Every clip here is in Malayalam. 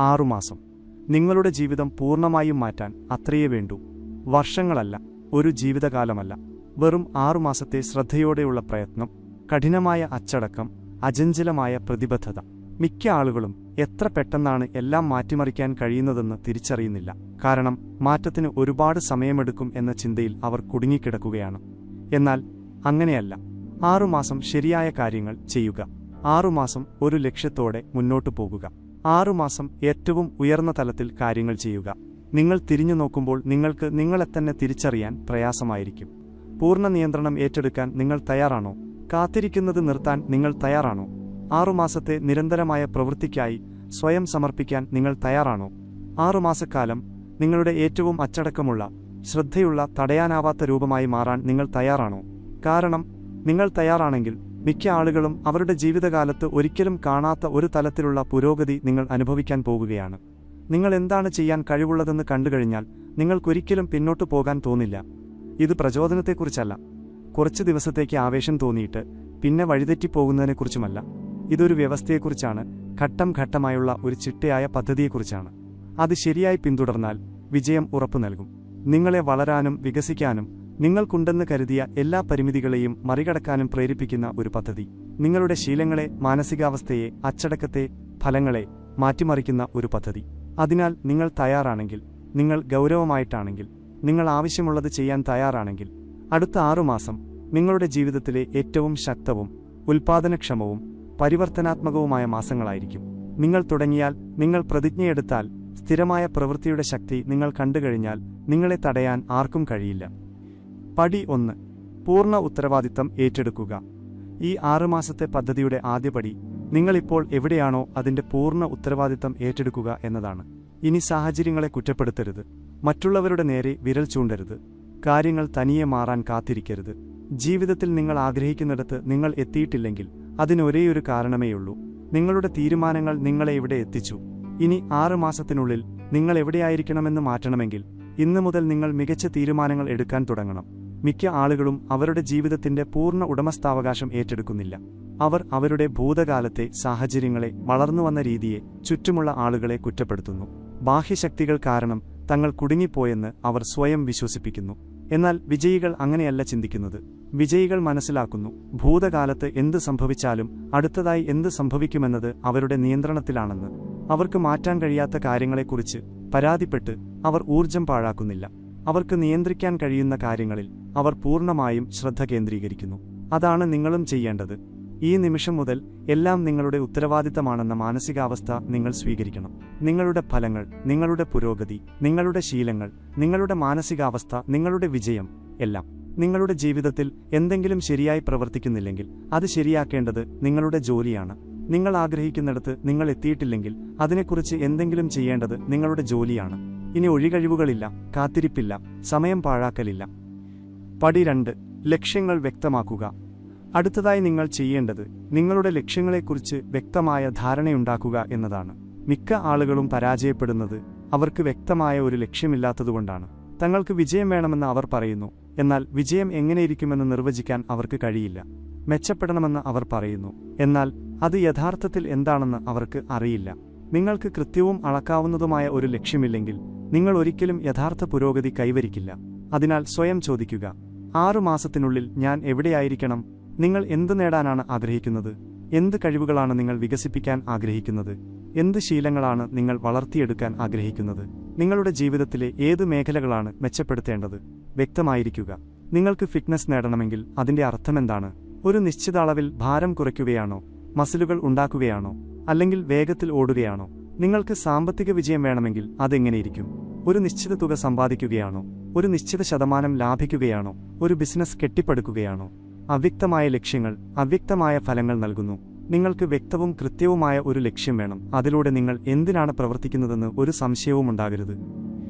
ആറുമാസം. നിങ്ങളുടെ ജീവിതം പൂർണ്ണമായും മാറ്റാൻ അത്രയേ വേണ്ടൂ. വർഷങ്ങളല്ല, ഒരു ജീവിതകാലമല്ല. വെറും 6 മാസത്തെ ശ്രദ്ധയോടെയുള്ള പ്രയത്നം, കഠിനമായ അച്ചടക്കം, അചഞ്ചലമായ പ്രതിബദ്ധത. മിക്ക ആളുകളും എത്ര പെട്ടെന്നാണ് എല്ലാം മാറ്റിമറിക്കാൻ കഴിയുന്നതെന്ന് തിരിച്ചറിയുന്നില്ല. കാരണം മാറ്റത്തിന് ഒരുപാട് സമയമെടുക്കും എന്ന ചിന്തയിൽ അവർ കുടുങ്ങിക്കിടക്കുകയാണ്. എന്നാൽ അങ്ങനെയല്ല. 6 മാസം ശരിയായ കാര്യങ്ങൾ ചെയ്യുക. 6 മാസം ഒരു ലക്ഷ്യത്തോടെ മുന്നോട്ടു പോകുക. 6 മാസം ഏറ്റവും ഉയർന്ന തലത്തിൽ കാര്യങ്ങൾ ചെയ്യുക. നിങ്ങൾ തിരിഞ്ഞു നോക്കുമ്പോൾ നിങ്ങൾക്ക് നിങ്ങളെത്തന്നെ തിരിച്ചറിയാൻ പ്രയാസമായിരിക്കും. പൂർണ്ണ നിയന്ത്രണം ഏറ്റെടുക്കാൻ നിങ്ങൾ തയ്യാറാണോ? കാത്തിരിക്കുന്നത് നിർത്താൻ നിങ്ങൾ തയ്യാറാണോ? 6 മാസത്തെ നിരന്തരമായ പ്രവൃത്തിക്കായി സ്വയം സമർപ്പിക്കാൻ നിങ്ങൾ തയ്യാറാണോ? 6 മാസക്കാലം നിങ്ങളുടെ ഏറ്റവും അച്ചടക്കമുള്ള, ശ്രദ്ധയുള്ള, തടയാനാവാത്ത രൂപമായി മാറാൻ നിങ്ങൾ തയ്യാറാണോ? കാരണം നിങ്ങൾ തയ്യാറാണെങ്കിൽ മിക്ക ആളുകളും അവരുടെ ജീവിതകാലത്ത് ഒരിക്കലും കാണാത്ത ഒരു തലത്തിലുള്ള പുരോഗതി നിങ്ങൾ അനുഭവിക്കാൻ പോകുകയാണ്. നിങ്ങൾ എന്താണ് ചെയ്യാൻ കഴിവുള്ളതെന്ന് കണ്ടുകഴിഞ്ഞാൽ നിങ്ങൾക്കൊരിക്കലും പിന്നോട്ടു പോകാൻ തോന്നില്ല. ഇത് പ്രചോദനത്തെക്കുറിച്ചല്ല, കുറച്ച് ദിവസത്തേക്ക് ആവേശം തോന്നിയിട്ട് പിന്നെ വഴിതെറ്റിപ്പോകുന്നതിനെക്കുറിച്ചുമല്ല. ഇതൊരു വ്യവസ്ഥയെക്കുറിച്ചാണ്, ഘട്ടം ഘട്ടമായുള്ള ഒരു ചിട്ടയായ പദ്ധതിയെക്കുറിച്ചാണ്. അത് ശരിയായി പിന്തുടർന്നാൽ വിജയം ഉറപ്പു നൽകും. നിങ്ങളെ വളരാനും വികസിക്കാനും നിങ്ങൾക്കുണ്ടെന്ന് കരുതിയ എല്ലാ പരിമിതികളെയും മറികടക്കാനും പ്രേരിപ്പിക്കുന്ന ഒരു പദ്ധതി. നിങ്ങളുടെ ശീലങ്ങളെ, മാനസികാവസ്ഥയെ, അച്ചടക്കത്തെ, ഫലങ്ങളെ മാറ്റിമറിക്കുന്ന ഒരു പദ്ധതി. അതിനാൽ നിങ്ങൾ തയ്യാറാണെങ്കിൽ, നിങ്ങൾ ഗൗരവമായിട്ടാണെങ്കിൽ, നിങ്ങൾ ആവശ്യമുള്ളത് ചെയ്യാൻ തയ്യാറാണെങ്കിൽ, അടുത്ത 6 മാസം നിങ്ങളുടെ ജീവിതത്തിലെ ഏറ്റവും ശക്തവും ഉൽപാദനക്ഷമവും പരിവർത്തനാത്മകവുമായ മാസങ്ങളായിരിക്കും. നിങ്ങൾ തുടങ്ങിയാൽ, നിങ്ങൾ പ്രതിജ്ഞയെടുത്താൽ, സ്ഥിരമായ പ്രവൃത്തിയുടെ ശക്തി നിങ്ങൾ കണ്ടുകഴിഞ്ഞാൽ നിങ്ങളെ തടയാൻ ആർക്കും കഴിയില്ല. പടി 1. പൂർണ്ണ ഉത്തരവാദിത്തം ഏറ്റെടുക്കുക. ഈ 6 മാസത്തെ പദ്ധതിയുടെ ആദ്യപടി നിങ്ങളിപ്പോൾ എവിടെയാണോ അതിന്റെ പൂർണ്ണ ഉത്തരവാദിത്തം ഏറ്റെടുക്കുക എന്നതാണ്. ഇനി സാഹചര്യങ്ങളെ കുറ്റപ്പെടുത്തരുത്. മറ്റുള്ളവരുടെ നേരെ വിരൽ ചൂണ്ടരുത്. കാര്യങ്ങൾ തനിയെ മാറാൻ കാത്തിരിക്കരുത്. ജീവിതത്തിൽ നിങ്ങൾ ആഗ്രഹിക്കുന്നിടത്ത് നിങ്ങൾ എത്തിയിട്ടില്ലെങ്കിൽ അതിനൊരേയൊരു കാരണമേയുള്ളൂ: നിങ്ങളുടെ തീരുമാനങ്ങൾ നിങ്ങളെ ഇവിടെ എത്തിച്ചു. ഇനി 6 മാസത്തിനുള്ളിൽ നിങ്ങൾ എവിടെയായിരിക്കണമെന്ന് മാറ്റണമെങ്കിൽ ഇന്നു മുതൽ നിങ്ങൾ മികച്ച തീരുമാനങ്ങൾ എടുക്കാൻ തുടങ്ങണം. മിക്ക ആളുകളും അവരുടെ ജീവിതത്തിന്റെ പൂർണ്ണ ഉടമസ്ഥാവകാശം ഏറ്റെടുക്കുന്നില്ല. അവർ അവരുടെ ഭൂതകാലത്തെ സാഹചര്യങ്ങളെ, വളർന്നുവന്ന രീതിയെ, ചുറ്റുമുള്ള ആളുകളെ കുറ്റപ്പെടുത്തുന്നു. ബാഹ്യശക്തികൾ കാരണം തങ്ങൾ കുടുങ്ങിപ്പോയെന്ന് അവർ സ്വയം വിശ്വസിപ്പിക്കുന്നു. എന്നാൽ വിജയികൾ അങ്ങനെയല്ല ചിന്തിക്കുന്നത്. വിജയികൾ മനസ്സിലാക്കുന്നു, ഭൂതകാലത്ത് എന്ത് സംഭവിച്ചാലും അടുത്തതായി എന്ത് സംഭവിക്കുമെന്നത് അവരുടെ നിയന്ത്രണത്തിലാണെന്ന്. അവർക്ക് മാറ്റാൻ കഴിയാത്ത കാര്യങ്ങളെക്കുറിച്ച് പരാതിപ്പെട്ട് അവർ ഊർജം പാഴാക്കുന്നില്ല. അവർക്ക് നിയന്ത്രിക്കാൻ കഴിയുന്ന കാര്യങ്ങളിൽ അവർ പൂർണ്ണമായും ശ്രദ്ധ കേന്ദ്രീകരിക്കുന്നു. അതാണ് നിങ്ങളും ചെയ്യേണ്ടത്. ഈ നിമിഷം മുതൽ എല്ലാം നിങ്ങളുടെ ഉത്തരവാദിത്തമാണെന്ന മാനസികാവസ്ഥ നിങ്ങൾ സ്വീകരിക്കണം. നിങ്ങളുടെ ഫലങ്ങൾ, നിങ്ങളുടെ പുരോഗതി, നിങ്ങളുടെ ശീലങ്ങൾ, നിങ്ങളുടെ മാനസികാവസ്ഥ, നിങ്ങളുടെ വിജയം എല്ലാം. നിങ്ങളുടെ ജീവിതത്തിൽ എന്തെങ്കിലും ശരിയായി പ്രവർത്തിക്കുന്നില്ലെങ്കിൽ അത് ശരിയാക്കേണ്ടത് നിങ്ങളുടെ ജോലിയാണ്. നിങ്ങൾ ആഗ്രഹിക്കുന്നിടത്ത് നിങ്ങൾ എത്തിയിട്ടില്ലെങ്കിൽ അതിനെക്കുറിച്ച് എന്തെങ്കിലും ചെയ്യേണ്ടത് നിങ്ങളുടെ ജോലിയാണ്. ഇനി ഒഴികഴിവുകളില്ല, കാത്തിരിപ്പില്ല, സമയം പാഴാക്കലില്ല. പടി 2. ലക്ഷ്യങ്ങൾ വ്യക്തമാക്കുക. അടുത്തതായി നിങ്ങൾ ചെയ്യേണ്ടത് നിങ്ങളുടെ ലക്ഷ്യങ്ങളെക്കുറിച്ച് വ്യക്തമായ ധാരണയുണ്ടാക്കുക എന്നതാണ്. മിക്ക ആളുകളും പരാജയപ്പെടുന്നത് അവർക്ക് വ്യക്തമായ ഒരു ലക്ഷ്യമില്ലാത്തതുകൊണ്ടാണ്. തങ്ങൾക്ക് വിജയം വേണമെന്ന് അവർ പറയുന്നു, എന്നാൽ വിജയം എങ്ങനെയിരിക്കുമെന്ന് നിർവചിക്കാൻ അവർക്ക് കഴിയില്ല. മെച്ചപ്പെടണമെന്ന് അവർ പറയുന്നു, എന്നാൽ അത് യഥാർത്ഥത്തിൽ എന്താണെന്ന് അവർക്ക് അറിയില്ല. നിങ്ങൾക്ക് കൃത്യവും അളക്കാവുന്നതുമായ ഒരു ലക്ഷ്യമില്ലെങ്കിൽ നിങ്ങൾ ഒരിക്കലും യഥാർത്ഥ പുരോഗതി കൈവരിക്കില്ല. അതിനാൽ സ്വയം ചോദിക്കുക, 6 മാസത്തിനുള്ളിൽ ഞാൻ എവിടെയായിരിക്കണം? നിങ്ങൾ എന്ത് നേടാനാണ് ആഗ്രഹിക്കുന്നത്? എന്ത് കഴിവുകളാണ് നിങ്ങൾ വികസിപ്പിക്കാൻ ആഗ്രഹിക്കുന്നത്? എന്ത് ശീലങ്ങളാണ് നിങ്ങൾ വളർത്തിയെടുക്കാൻ ആഗ്രഹിക്കുന്നത്? നിങ്ങളുടെ ജീവിതത്തിലെ ഏത് മേഖലകളാണ് മെച്ചപ്പെടുത്തേണ്ടത്? വ്യക്തമായിരിക്കുക. നിങ്ങൾക്ക് ഫിറ്റ്നസ് നേടണമെങ്കിൽ അതിന്റെ അർത്ഥമെന്താണ്? ഒരു നിശ്ചിത അളവിൽ ഭാരം കുറയ്ക്കുകയാണോ? മസിലുകൾ ഉണ്ടാക്കുകയാണോ? അല്ലെങ്കിൽ വേഗത്തിൽ ഓടുകയാണോ? നിങ്ങൾക്ക് സാമ്പത്തിക വിജയം വേണമെങ്കിൽ അതെങ്ങനെയിരിക്കും? ഒരു നിശ്ചിത തുക സമ്പാദിക്കുകയാണോ? ഒരു നിശ്ചിത ശതമാനം ലാഭിക്കുകയാണോ? ഒരു ബിസിനസ് കെട്ടിപ്പടുക്കുകയാണോ? അവ്യക്തമായ ലക്ഷ്യങ്ങൾ അവ്യക്തമായ ഫലങ്ങൾ നൽകുന്നു. നിങ്ങൾക്ക് വ്യക്തവും കൃത്യവുമായ ഒരു ലക്ഷ്യം വേണം. അതിലൂടെ നിങ്ങൾ എന്തിനാണ് പ്രവർത്തിക്കുന്നതെന്ന് ഒരു സംശയവും ഉണ്ടാകരുത്.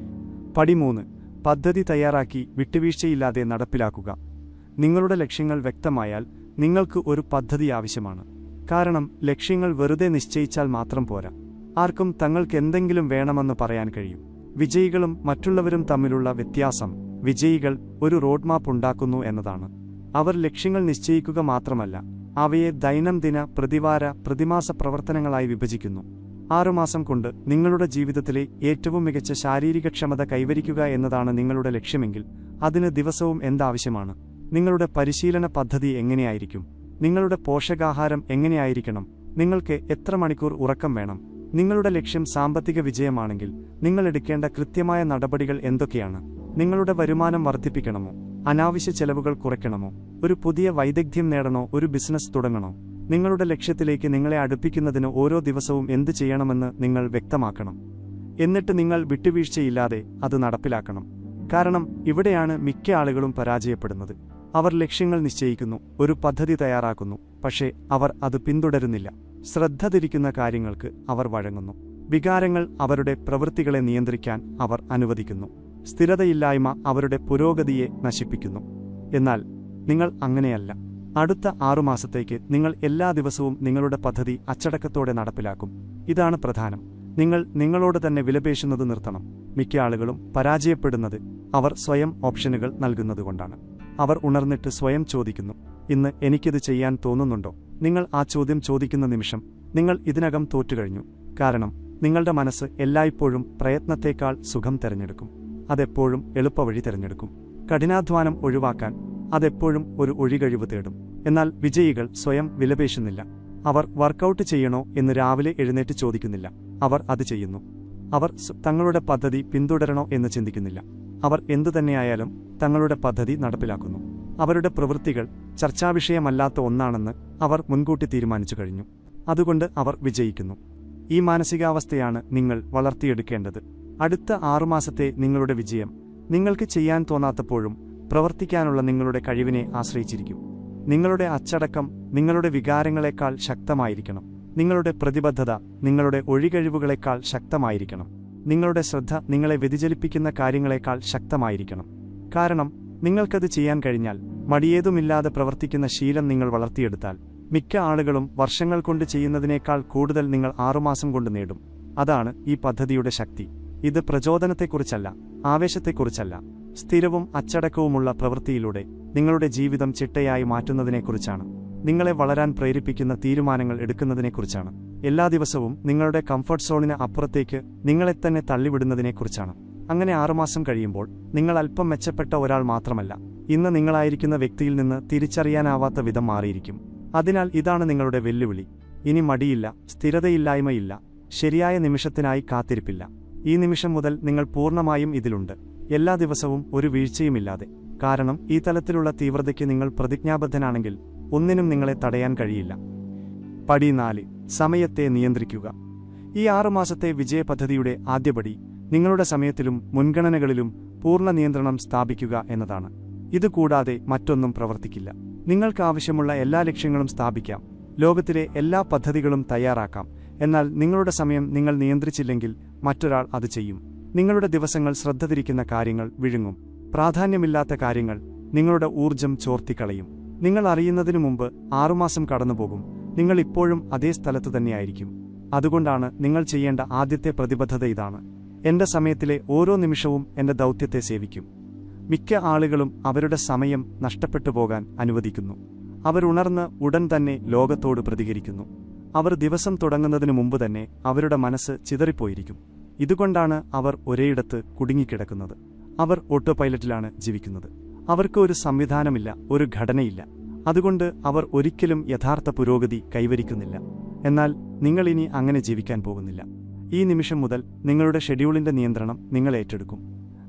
പടി 3. പദ്ധതി തയ്യാറാക്കി വിട്ടുവീഴ്ചയില്ലാതെ നടപ്പിലാക്കുക. നിങ്ങളുടെ ലക്ഷ്യങ്ങൾ വ്യക്തമായാൽ നിങ്ങൾക്ക് ഒരു പദ്ധതി ആവശ്യമാണ്. കാരണം ലക്ഷ്യങ്ങൾ വെറുതെ നിശ്ചയിച്ചാൽ മാത്രം പോരാ. ആർക്കും തങ്ങൾക്ക് എന്തെങ്കിലും വേണമെന്ന് പറയാൻ കഴിയും. വിജയികളും മറ്റുള്ളവരും തമ്മിലുള്ള വ്യത്യാസം വിജയികൾ ഒരു റോഡ് മാപ്പ് ഉണ്ടാക്കുന്നു എന്നതാണ്. അവർ ലക്ഷ്യങ്ങൾ നിശ്ചയിക്കുക മാത്രമല്ല, അവയെ ദൈനംദിന, പ്രതിവാര, പ്രതിമാസ പ്രവർത്തനങ്ങളായി വിഭജിക്കുന്നു. 6 മാസം കൊണ്ട് നിങ്ങളുടെ ജീവിതത്തിലെ ഏറ്റവും മികച്ച ശാരീരികക്ഷമത കൈവരിക്കുക എന്നതാണ് നിങ്ങളുടെ ലക്ഷ്യമെങ്കിൽ അതിന് ദിവസവും എന്താവശ്യമാണ്? നിങ്ങളുടെ പരിശീലന പദ്ധതി എങ്ങനെയായിരിക്കും? നിങ്ങളുടെ പോഷകാഹാരം എങ്ങനെയായിരിക്കണം? നിങ്ങൾക്ക് എത്ര മണിക്കൂർ ഉറക്കം വേണം? നിങ്ങളുടെ ലക്ഷ്യം സാമ്പത്തിക വിജയമാണെങ്കിൽ നിങ്ങൾ എടുക്കേണ്ട കൃത്യമായ നടപടികൾ എന്തൊക്കെയാണ്? നിങ്ങളുടെ വരുമാനം വർദ്ധിപ്പിക്കണമോ? അനാവശ്യ ചെലവുകൾ കുറയ്ക്കണമോ? ഒരു പുതിയ വൈദഗ്ധ്യം നേടണോ? ഒരു ബിസിനസ് തുടങ്ങണോ? നിങ്ങളുടെ ലക്ഷ്യത്തിലേക്ക് നിങ്ങളെ അടുപ്പിക്കുന്നതിന് ഓരോ ദിവസവും എന്ത് ചെയ്യണമെന്ന് നിങ്ങൾ വ്യക്തമാക്കണം. എന്നിട്ട് നിങ്ങൾ വിട്ടുവീഴ്ചയില്ലാതെ അത് നടപ്പിലാക്കണം. കാരണം ഇവിടെയാണ് മിക്ക ആളുകളും പരാജയപ്പെടുന്നത്. അവർ ലക്ഷ്യങ്ങൾ നിശ്ചയിക്കുന്നു, ഒരു പദ്ധതി തയ്യാറാക്കുന്നു, പക്ഷേ അവർ അത് പിന്തുടരുന്നില്ല. ശ്രദ്ധ തിരിക്കുന്ന കാര്യങ്ങൾക്ക് അവർ വഴങ്ങുന്നു. വികാരങ്ങൾ അവരുടെ പ്രവൃത്തികളെ നിയന്ത്രിക്കാൻ അവർ അനുവദിക്കുന്നു. സ്ഥിരതയില്ലായ്മ അവരുടെ പുരോഗതിയെ നശിപ്പിക്കുന്നു. എന്നാൽ നിങ്ങൾ അങ്ങനെയല്ല. അടുത്ത 6 മാസത്തേക്ക് നിങ്ങൾ എല്ലാ ദിവസവും നിങ്ങളുടെ പദ്ധതി അച്ചടക്കത്തോടെ നടപ്പിലാക്കും. ഇതാണ് പ്രധാനം. നിങ്ങൾ നിങ്ങളോട് തന്നെ വിലപേശുന്നത് നിർത്തണം. മിക്ക ആളുകളും പരാജയപ്പെടുന്നത് അവർ സ്വയം ഓപ്ഷനുകൾ നൽകുന്നതുകൊണ്ടാണ്. അവർ ഉണർന്നിട്ട് സ്വയം ചോദിക്കുന്നു, ഇന്ന് എനിക്കിത് ചെയ്യാൻ തോന്നുന്നുണ്ടോ? നിങ്ങൾ ആ ചോദ്യം ചോദിക്കുന്ന നിമിഷം നിങ്ങൾ ഇതിനകം തോറ്റുകഴിഞ്ഞു. കാരണം നിങ്ങളുടെ മനസ്സ് എല്ലായ്പ്പോഴും പ്രയത്നത്തേക്കാൾ സുഖം തിരഞ്ഞെടുക്കും. അതെപ്പോഴും എളുപ്പവഴി തിരഞ്ഞെടുക്കും. കഠിനാധ്വാനം ഒഴിവാക്കാൻ അതെപ്പോഴും ഒരു ഒഴികഴിവ് തേടും. എന്നാൽ വിജയികൾ സ്വയം വിലപേശുന്നില്ല. അവർ വർക്കൗട്ട് ചെയ്യണോ എന്ന് രാവിലെ എഴുന്നേറ്റ് ചോദിക്കുന്നില്ല. അവർ അത് ചെയ്യുന്നു. അവർ തങ്ങളുടെ പദ്ധതി പിന്തുടരണോ എന്ന് ചിന്തിക്കുന്നില്ല. അവർ എന്തുതന്നെയായാലും തങ്ങളുടെ പദ്ധതി നടപ്പിലാക്കുന്നു. അവരുടെ പ്രവൃത്തികൾ ചർച്ചാവിഷയമല്ലാത്ത ഒന്നാണെന്ന് അവർ മുൻകൂട്ടി തീരുമാനിച്ചു കഴിഞ്ഞു. അതുകൊണ്ട് അവർ വിജയിക്കുന്നു. ഈ മാനസികാവസ്ഥയാണ് നിങ്ങൾ വളർത്തിയെടുക്കേണ്ടത്. അടുത്ത 6 മാസത്തെ നിങ്ങളുടെ വിജയം നിങ്ങൾക്ക് ചെയ്യാൻ തോന്നാത്തപ്പോഴും പ്രവർത്തിക്കാനുള്ള നിങ്ങളുടെ കഴിവിനെ ആശ്രയിച്ചിരിക്കും. നിങ്ങളുടെ അച്ചടക്കം നിങ്ങളുടെ വികാരങ്ങളെക്കാൾ ശക്തമായിരിക്കണം. നിങ്ങളുടെ പ്രതിബദ്ധത നിങ്ങളുടെ ഒഴികഴിവുകളെക്കാൾ ശക്തമായിരിക്കണം. നിങ്ങളുടെ ശ്രദ്ധ നിങ്ങളെ വ്യതിചലിപ്പിക്കുന്ന കാര്യങ്ങളെക്കാൾ ശക്തമായിരിക്കണം. കാരണം നിങ്ങൾക്കത് ചെയ്യാൻ കഴിഞ്ഞാൽ, മടിയേതുമില്ലാതെ പ്രവർത്തിക്കുന്ന ശീലം നിങ്ങൾ വളർത്തിയെടുത്താൽ, മിക്ക ആളുകളും വർഷങ്ങൾ കൊണ്ട് ചെയ്യുന്നതിനേക്കാൾ കൂടുതൽ നിങ്ങൾ 6 മാസം കൊണ്ട് നേടും. അതാണ് ഈ പദ്ധതിയുടെ ശക്തി. ഇത് പ്രചോദനത്തെക്കുറിച്ചല്ല, ആവേശത്തെക്കുറിച്ചല്ല, സ്ഥിരവും അച്ചടക്കവുമുള്ള പ്രവൃത്തിയിലൂടെ നിങ്ങളുടെ ജീവിതം ചിട്ടയായി മാറ്റുന്നതിനെക്കുറിച്ചാണ്. നിങ്ങളെ വളരാൻ പ്രേരിപ്പിക്കുന്ന തീരുമാനങ്ങൾ എടുക്കുന്നതിനെക്കുറിച്ചാണ്. എല്ലാ ദിവസവും നിങ്ങളുടെ കംഫർട്ട് സോണിന് അപ്പുറത്തേക്ക് നിങ്ങളെത്തന്നെ തള്ളിവിടുന്നതിനെക്കുറിച്ചാണ്. അങ്ങനെ 6 മാസം കഴിയുമ്പോൾ നിങ്ങൾ അല്പം മെച്ചപ്പെട്ട ഒരാൾ മാത്രമല്ല, ഇന്ന് നിങ്ങളായിരിക്കുന്ന വ്യക്തിയിൽ നിന്ന് തിരിച്ചറിയാനാവാത്ത വിധം മാറിയിരിക്കും. അതിനാൽ ഇതാണ് നിങ്ങളുടെ വെല്ലുവിളി. ഇനി മടിയില്ല, സ്ഥിരതയില്ലായ്മയില്ല, ശരിയായ നിമിഷത്തിനായി കാത്തിരിപ്പില്ല. ഈ നിമിഷം മുതൽ നിങ്ങൾ പൂർണ്ണമായും ഇതിലുണ്ട്, എല്ലാ ദിവസവും ഒരു വീഴ്ചയുമില്ലാതെ. കാരണം ഈ തലത്തിലുള്ള തീവ്രതയ്ക്ക് നിങ്ങൾ പ്രതിജ്ഞാബദ്ധനാണെങ്കിൽ ഒന്നിനും നിങ്ങളെ തടയാൻ കഴിയില്ല. പടി 4. സമയത്തെ നിയന്ത്രിക്കുക. ഈ 6 മാസത്തെ വിജയപദ്ധതിയുടെ ആദ്യപടി നിങ്ങളുടെ സമയത്തിലും മുൻഗണനകളിലും പൂർണ്ണ നിയന്ത്രണം സ്ഥാപിക്കുക എന്നതാണ്. ഇതുകൂടാതെ മറ്റൊന്നും പ്രവർത്തിക്കില്ല. നിങ്ങൾക്ക് ആവശ്യമുള്ള എല്ലാ ലക്ഷ്യങ്ങളും സ്ഥാപിക്കാം, ലോകത്തിലെ എല്ലാ പദ്ധതികളും തയ്യാറാക്കാം. എന്നാൽ നിങ്ങളുടെ സമയം നിങ്ങൾ നിയന്ത്രിച്ചില്ലെങ്കിൽ മറ്റൊരാൾ അത് ചെയ്യും. നിങ്ങളുടെ ദിവസങ്ങൾ ശ്രദ്ധ തിരിക്കുന്ന കാര്യങ്ങൾ വിഴുങ്ങും. പ്രാധാന്യമില്ലാത്ത കാര്യങ്ങൾ നിങ്ങളുടെ ഊർജം ചോർത്തിക്കളയും. നിങ്ങൾ അറിയുന്നതിനു മുമ്പ് 6 മാസം കടന്നുപോകും. നിങ്ങൾ ഇപ്പോഴും അതേ സ്ഥലത്തു തന്നെയായിരിക്കും. അതുകൊണ്ടാണ് നിങ്ങൾ ചെയ്യേണ്ട ആദ്യത്തെ പ്രതിബദ്ധത ഇതാണ്: എന്റെ സമയത്തിലെ ഓരോ നിമിഷവും എന്റെ ദൗത്യത്തെ സേവിക്കും. മിക്ക ആളുകളും അവരുടെ സമയം നഷ്ടപ്പെട്ടു പോകാൻ അനുവദിക്കുന്നു. അവരുണർന്ന് ഉടൻ തന്നെ ലോകത്തോട് പ്രതികരിക്കുന്നു. അവർ ദിവസം തുടങ്ങുന്നതിനു മുമ്പ് തന്നെ അവരുടെ മനസ്സ് ചിതറിപ്പോയിരിക്കും. ഇതുകൊണ്ടാണ് അവർ ഒരേയിടത്ത് കുടുങ്ങിക്കിടക്കുന്നത്. അവർ ഓട്ടോ പൈലറ്റിലാണ് ജീവിക്കുന്നത്. അവർക്ക് ഒരു സംവിധാനമില്ല, ഒരു ഘടനയില്ല. അതുകൊണ്ട് അവർ ഒരിക്കലും യഥാർത്ഥ പുരോഗതി കൈവരിക്കുന്നില്ല. എന്നാൽ നിങ്ങൾ ഇനി അങ്ങനെ ജീവിക്കാൻ പോകുന്നില്ല. ഈ നിമിഷം മുതൽ നിങ്ങളുടെ ഷെഡ്യൂളിന്റെ നിയന്ത്രണം നിങ്ങൾ ഏറ്റെടുക്കും.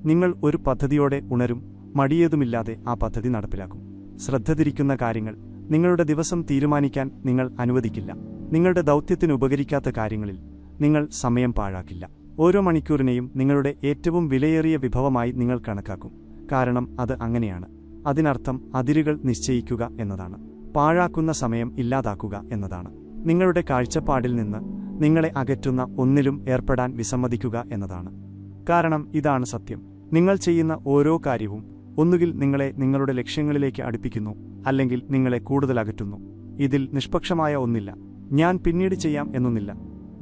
നിങ്ങൾ ഒരു പദ്ധതിയോടെ ഉണരും, മടിയേതുമില്ലാതെ ആ പദ്ധതി നടപ്പിലാക്കും. ശ്രദ്ധ തിരിക്കുന്ന കാര്യങ്ങൾ നിങ്ങളുടെ ദിവസം തീരുമാനിക്കാൻ നിങ്ങൾ അനുവദിക്കില്ല. നിങ്ങളുടെ ദൗത്യത്തിന് ഉപകരിക്കാത്ത കാര്യങ്ങളിൽ നിങ്ങൾ സമയം പാഴാക്കില്ല. ഓരോ മണിക്കൂറിനെയും നിങ്ങളുടെ ഏറ്റവും വിലയേറിയ വിഭവമായി നിങ്ങൾ കണക്കാക്കും. കാരണം അത് അങ്ങനെയാണ്. അതിനർത്ഥം അതിരുകൾ നിശ്ചയിക്കുക എന്നതാണ്. പാഴാക്കുന്ന സമയം ഇല്ലാതാക്കുക എന്നതാണ്. നിങ്ങളുടെ കാഴ്ചപ്പാടിൽ നിന്ന് നിങ്ങളെ അകറ്റുന്ന ഒന്നിലും ഏർപ്പെടാൻ വിസമ്മതിക്കുക എന്നതാണ്. കാരണം ഇതാണ് സത്യം. നിങ്ങൾ ചെയ്യുന്ന ഓരോ കാര്യവും ഒന്നുകിൽ നിങ്ങളെ നിങ്ങളുടെ ലക്ഷ്യങ്ങളിലേക്ക് അടുപ്പിക്കുന്നു, അല്ലെങ്കിൽ നിങ്ങളെ കൂടുതൽ അകറ്റുന്നു. ഇതിൽ നിഷ്പക്ഷമായ ഒന്നില്ല. ഞാൻ പിന്നീട് ചെയ്യാം എന്നൊന്നില്ല.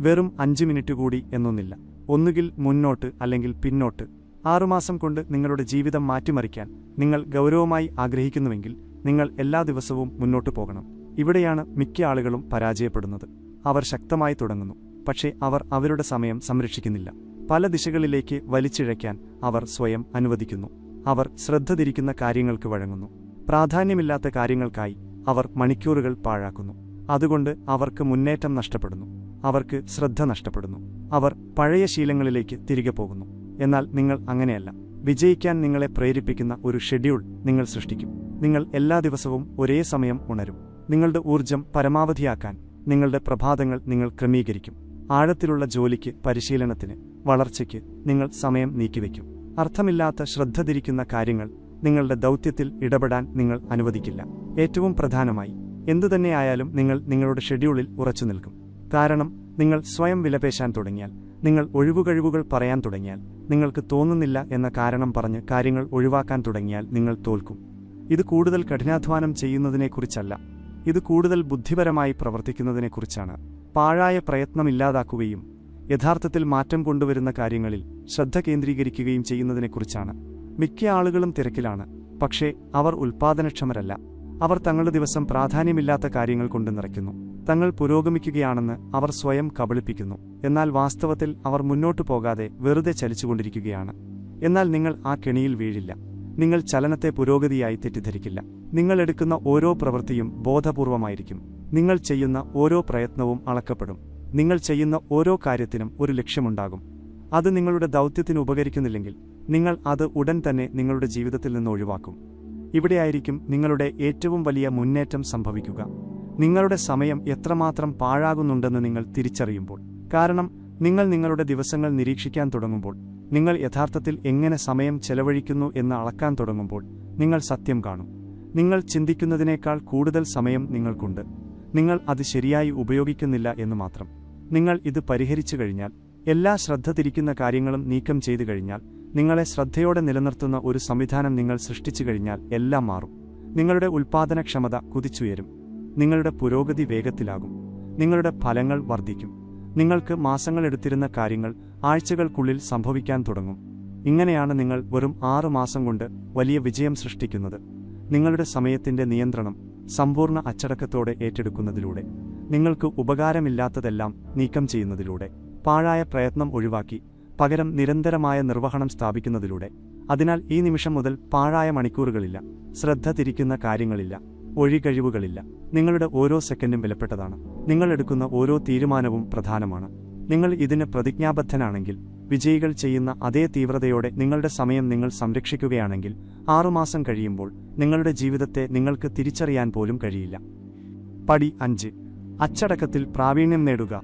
വെറും 5 മിനിറ്റ് കൂടി എന്നൊന്നില്ല. ഒന്നുകിൽ മുന്നോട്ട് അല്ലെങ്കിൽ പിന്നോട്ട്. 6 മാസം കൊണ്ട് നിങ്ങളുടെ ജീവിതം മാറ്റിമറിക്കാൻ നിങ്ങൾ ഗൗരവമായി ആഗ്രഹിക്കുന്നുവെങ്കിൽ നിങ്ങൾ എല്ലാ ദിവസവും മുന്നോട്ടു പോകണം. ഇവിടെയാണ് മിക്ക ആളുകളും പരാജയപ്പെടുന്നത്. അവർ ശക്തമായി തുടങ്ങുന്നു, പക്ഷേ അവർ അവരുടെ സമയം സംരക്ഷിക്കുന്നില്ല. പല ദിശകളിലേക്ക് വലിച്ചിഴയ്ക്കാൻ അവർ സ്വയം അനുവദിക്കുന്നു. അവർ ശ്രദ്ധ തിരിക്കുന്ന കാര്യങ്ങൾക്ക് വഴങ്ങുന്നു. പ്രാധാന്യമില്ലാത്ത കാര്യങ്ങൾക്കായി അവർ മണിക്കൂറുകൾ പാഴാക്കുന്നു. അതുകൊണ്ട് അവർക്ക് മുന്നേറ്റം നഷ്ടപ്പെടുന്നു. അവർക്ക് ശ്രദ്ധ നഷ്ടപ്പെടുന്നു. അവർ പഴയ ശീലങ്ങളിലേക്ക് തിരികെ പോകുന്നു. എന്നാൽ നിങ്ങൾ അങ്ങനെയല്ല. വിജയിക്കാൻ നിങ്ങളെ പ്രേരിപ്പിക്കുന്ന ഒരു ഷെഡ്യൂൾ നിങ്ങൾ സൃഷ്ടിക്കും. നിങ്ങൾ എല്ലാ ദിവസവും ഒരേ സമയം ഉണരും. നിങ്ങളുടെ ഊർജം പരമാവധിയാക്കാൻ നിങ്ങളുടെ പ്രഭാതങ്ങൾ നിങ്ങൾ ക്രമീകരിക്കും. ആഴത്തിലുള്ള ജോലിക്ക്, പരിശീലനത്തിന്, വളർച്ചയ്ക്ക് നിങ്ങൾ സമയം നീക്കിവെക്കും. അർത്ഥമില്ലാത്ത ശ്രദ്ധ തിരിക്കുന്ന കാര്യങ്ങൾ നിങ്ങളുടെ ദൗത്യത്തിൽ ഇടപെടാൻ നിങ്ങൾ അനുവദിക്കില്ല. ഏറ്റവും പ്രധാനമായി, എന്തുതന്നെയായാലും നിങ്ങൾ നിങ്ങളുടെ ഷെഡ്യൂളിൽ ഉറച്ചുനിൽക്കും. കാരണം നിങ്ങൾ സ്വയം വിലപേശാൻ തുടങ്ങിയാൽ, നിങ്ങൾ ഒഴിവുകഴിവുകൾ പറയാൻ തുടങ്ങിയാൽ, നിങ്ങൾക്ക് തോന്നുന്നില്ല എന്ന കാരണം പറഞ്ഞ് കാര്യങ്ങൾ ഒഴിവാക്കാൻ തുടങ്ങിയാൽ നിങ്ങൾ തോൽക്കും. ഇത് കൂടുതൽ കഠിനാധ്വാനം ചെയ്യുന്നതിനെക്കുറിച്ചല്ല, ഇത് കൂടുതൽ ബുദ്ധിപരമായി പ്രവർത്തിക്കുന്നതിനെക്കുറിച്ചാണ്. പാഴായ പ്രയത്നമില്ലാതാക്കുകയും യഥാർത്ഥത്തിൽ മാറ്റം കൊണ്ടുവരുന്ന കാര്യങ്ങളിൽ ശ്രദ്ധ കേന്ദ്രീകരിക്കുകയും ചെയ്യുന്നതിനെക്കുറിച്ചാണ്. മിക്ക ആളുകളും തിരക്കിലാണ്, പക്ഷേ അവർ ഉൽപ്പാദനക്ഷമരല്ല. അവർ തങ്ങളുടെ ദിവസം പ്രാധാന്യമില്ലാത്ത കാര്യങ്ങൾ കൊണ്ട് നിറയ്ക്കുന്നു. തങ്ങൾ പുരോഗമിക്കുകയാണെന്ന് അവർ സ്വയം കബളിപ്പിക്കുന്നു. എന്നാൽ വാസ്തവത്തിൽ അവർ മുന്നോട്ടു പോകാതെ വെറുതെ ചലിച്ചുകൊണ്ടിരിക്കുകയാണ്. എന്നാൽ നിങ്ങൾ ആ കെണിയിൽ വീഴില്ല. നിങ്ങൾ ചലനത്തെ പുരോഗതിയായി തെറ്റിദ്ധരിക്കില്ല. നിങ്ങൾ എടുക്കുന്ന ഓരോ പ്രവൃത്തിയും ബോധപൂർവമായിരിക്കും. നിങ്ങൾ ചെയ്യുന്ന ഓരോ പ്രയത്നവും അളക്കപ്പെടും. നിങ്ങൾ ചെയ്യുന്ന ഓരോ കാര്യത്തിനും ഒരു ലക്ഷ്യമുണ്ടാകും. അത് നിങ്ങളുടെ ദൗത്യത്തിന് ഉപകരിക്കുന്നില്ലെങ്കിൽ നിങ്ങൾ അത് ഉടൻ തന്നെ നിങ്ങളുടെ ജീവിതത്തിൽ നിന്ന് ഒഴിവാക്കും. ഇവിടെയായിരിക്കും നിങ്ങളുടെ ഏറ്റവും വലിയ മുന്നേറ്റം സംഭവിക്കുക. നിങ്ങളുടെ സമയം എത്രമാത്രം പാഴാകുന്നുണ്ടെന്ന് നിങ്ങൾ തിരിച്ചറിയുമ്പോൾ. കാരണം നിങ്ങൾ നിങ്ങളുടെ ദിവസങ്ങൾ നിരീക്ഷിക്കാൻ തുടങ്ങുമ്പോൾ, നിങ്ങൾ യഥാർത്ഥത്തിൽ എങ്ങനെ സമയം ചെലവഴിക്കുന്നു എന്ന് അളക്കാൻ തുടങ്ങുമ്പോൾ നിങ്ങൾ സത്യം കാണും. നിങ്ങൾ ചിന്തിക്കുന്നതിനേക്കാൾ കൂടുതൽ സമയം നിങ്ങൾക്കുണ്ട്. നിങ്ങൾ അത് ശരിയായി ഉപയോഗിക്കുന്നില്ല എന്ന് മാത്രം. നിങ്ങൾ ഇത് പരിഹരിച്ചു കഴിഞ്ഞാൽ, എല്ലാ ശ്രദ്ധ തിരിക്കുന്ന കാര്യങ്ങളും നീക്കം ചെയ്തു കഴിഞ്ഞാൽ, നിങ്ങളെ ശ്രദ്ധയോടെ നിലനിർത്തുന്ന ഒരു സംവിധാനം നിങ്ങൾ സൃഷ്ടിച്ചു കഴിഞ്ഞാൽ എല്ലാം മാറും. നിങ്ങളുടെ ഉൽപ്പാദനക്ഷമത കുതിച്ചുയരും. നിങ്ങളുടെ പുരോഗതി വേഗത്തിലാകും. നിങ്ങളുടെ ഫലങ്ങൾ വർദ്ധിക്കും. നിങ്ങൾക്ക് മാസങ്ങളെടുത്തിരുന്ന കാര്യങ്ങൾ ആഴ്ചകൾക്കുള്ളിൽ സംഭവിക്കാൻ തുടങ്ങും. ഇങ്ങനെയാണ് നിങ്ങൾ വെറും 6 മാസം കൊണ്ട് വലിയ വിജയം സൃഷ്ടിക്കുന്നത്. നിങ്ങളുടെ സമയത്തിന്റെ നിയന്ത്രണം സമ്പൂർണ്ണ അച്ചടക്കത്തോടെ ഏറ്റെടുക്കുന്നതിലൂടെ, നിങ്ങൾക്ക് ഉപകാരമില്ലാത്തതെല്ലാം നീക്കം ചെയ്യുന്നതിലൂടെ, പാഴായ പ്രയത്നം ഒഴിവാക്കി പകരം നിരന്തരമായ നിർവഹണം സ്ഥാപിക്കുന്നതിലൂടെ. അതിനാൽ ഈ നിമിഷം മുതൽ പാഴായ മണിക്കൂറുകളില്ല, ശ്രദ്ധ തിരിക്കുന്ന കാര്യങ്ങളില്ല, ഒഴികഴിവുകളില്ല. നിങ്ങളുടെ ഓരോ സെക്കൻഡും വിലപ്പെട്ടതാണ്. നിങ്ങൾ എടുക്കുന്ന ഓരോ തീരുമാനവും പ്രധാനമാണ്. നിങ്ങൾ ഇതിന് പ്രതിജ്ഞാബദ്ധനാണെങ്കിൽ, വിജയികൾ ചെയ്യുന്ന അതേ തീവ്രതയോടെ നിങ്ങളുടെ സമയം നിങ്ങൾ സംരക്ഷിക്കുകയാണെങ്കിൽ, 6 മാസം കഴിയുമ്പോൾ നിങ്ങളുടെ ജീവിതത്തെ നിങ്ങൾക്ക് തിരിച്ചറിയാൻ പോലും കഴിയില്ല. പടി 5. അച്ചടക്കത്തിൽ പ്രാവീണ്യം നേടുക.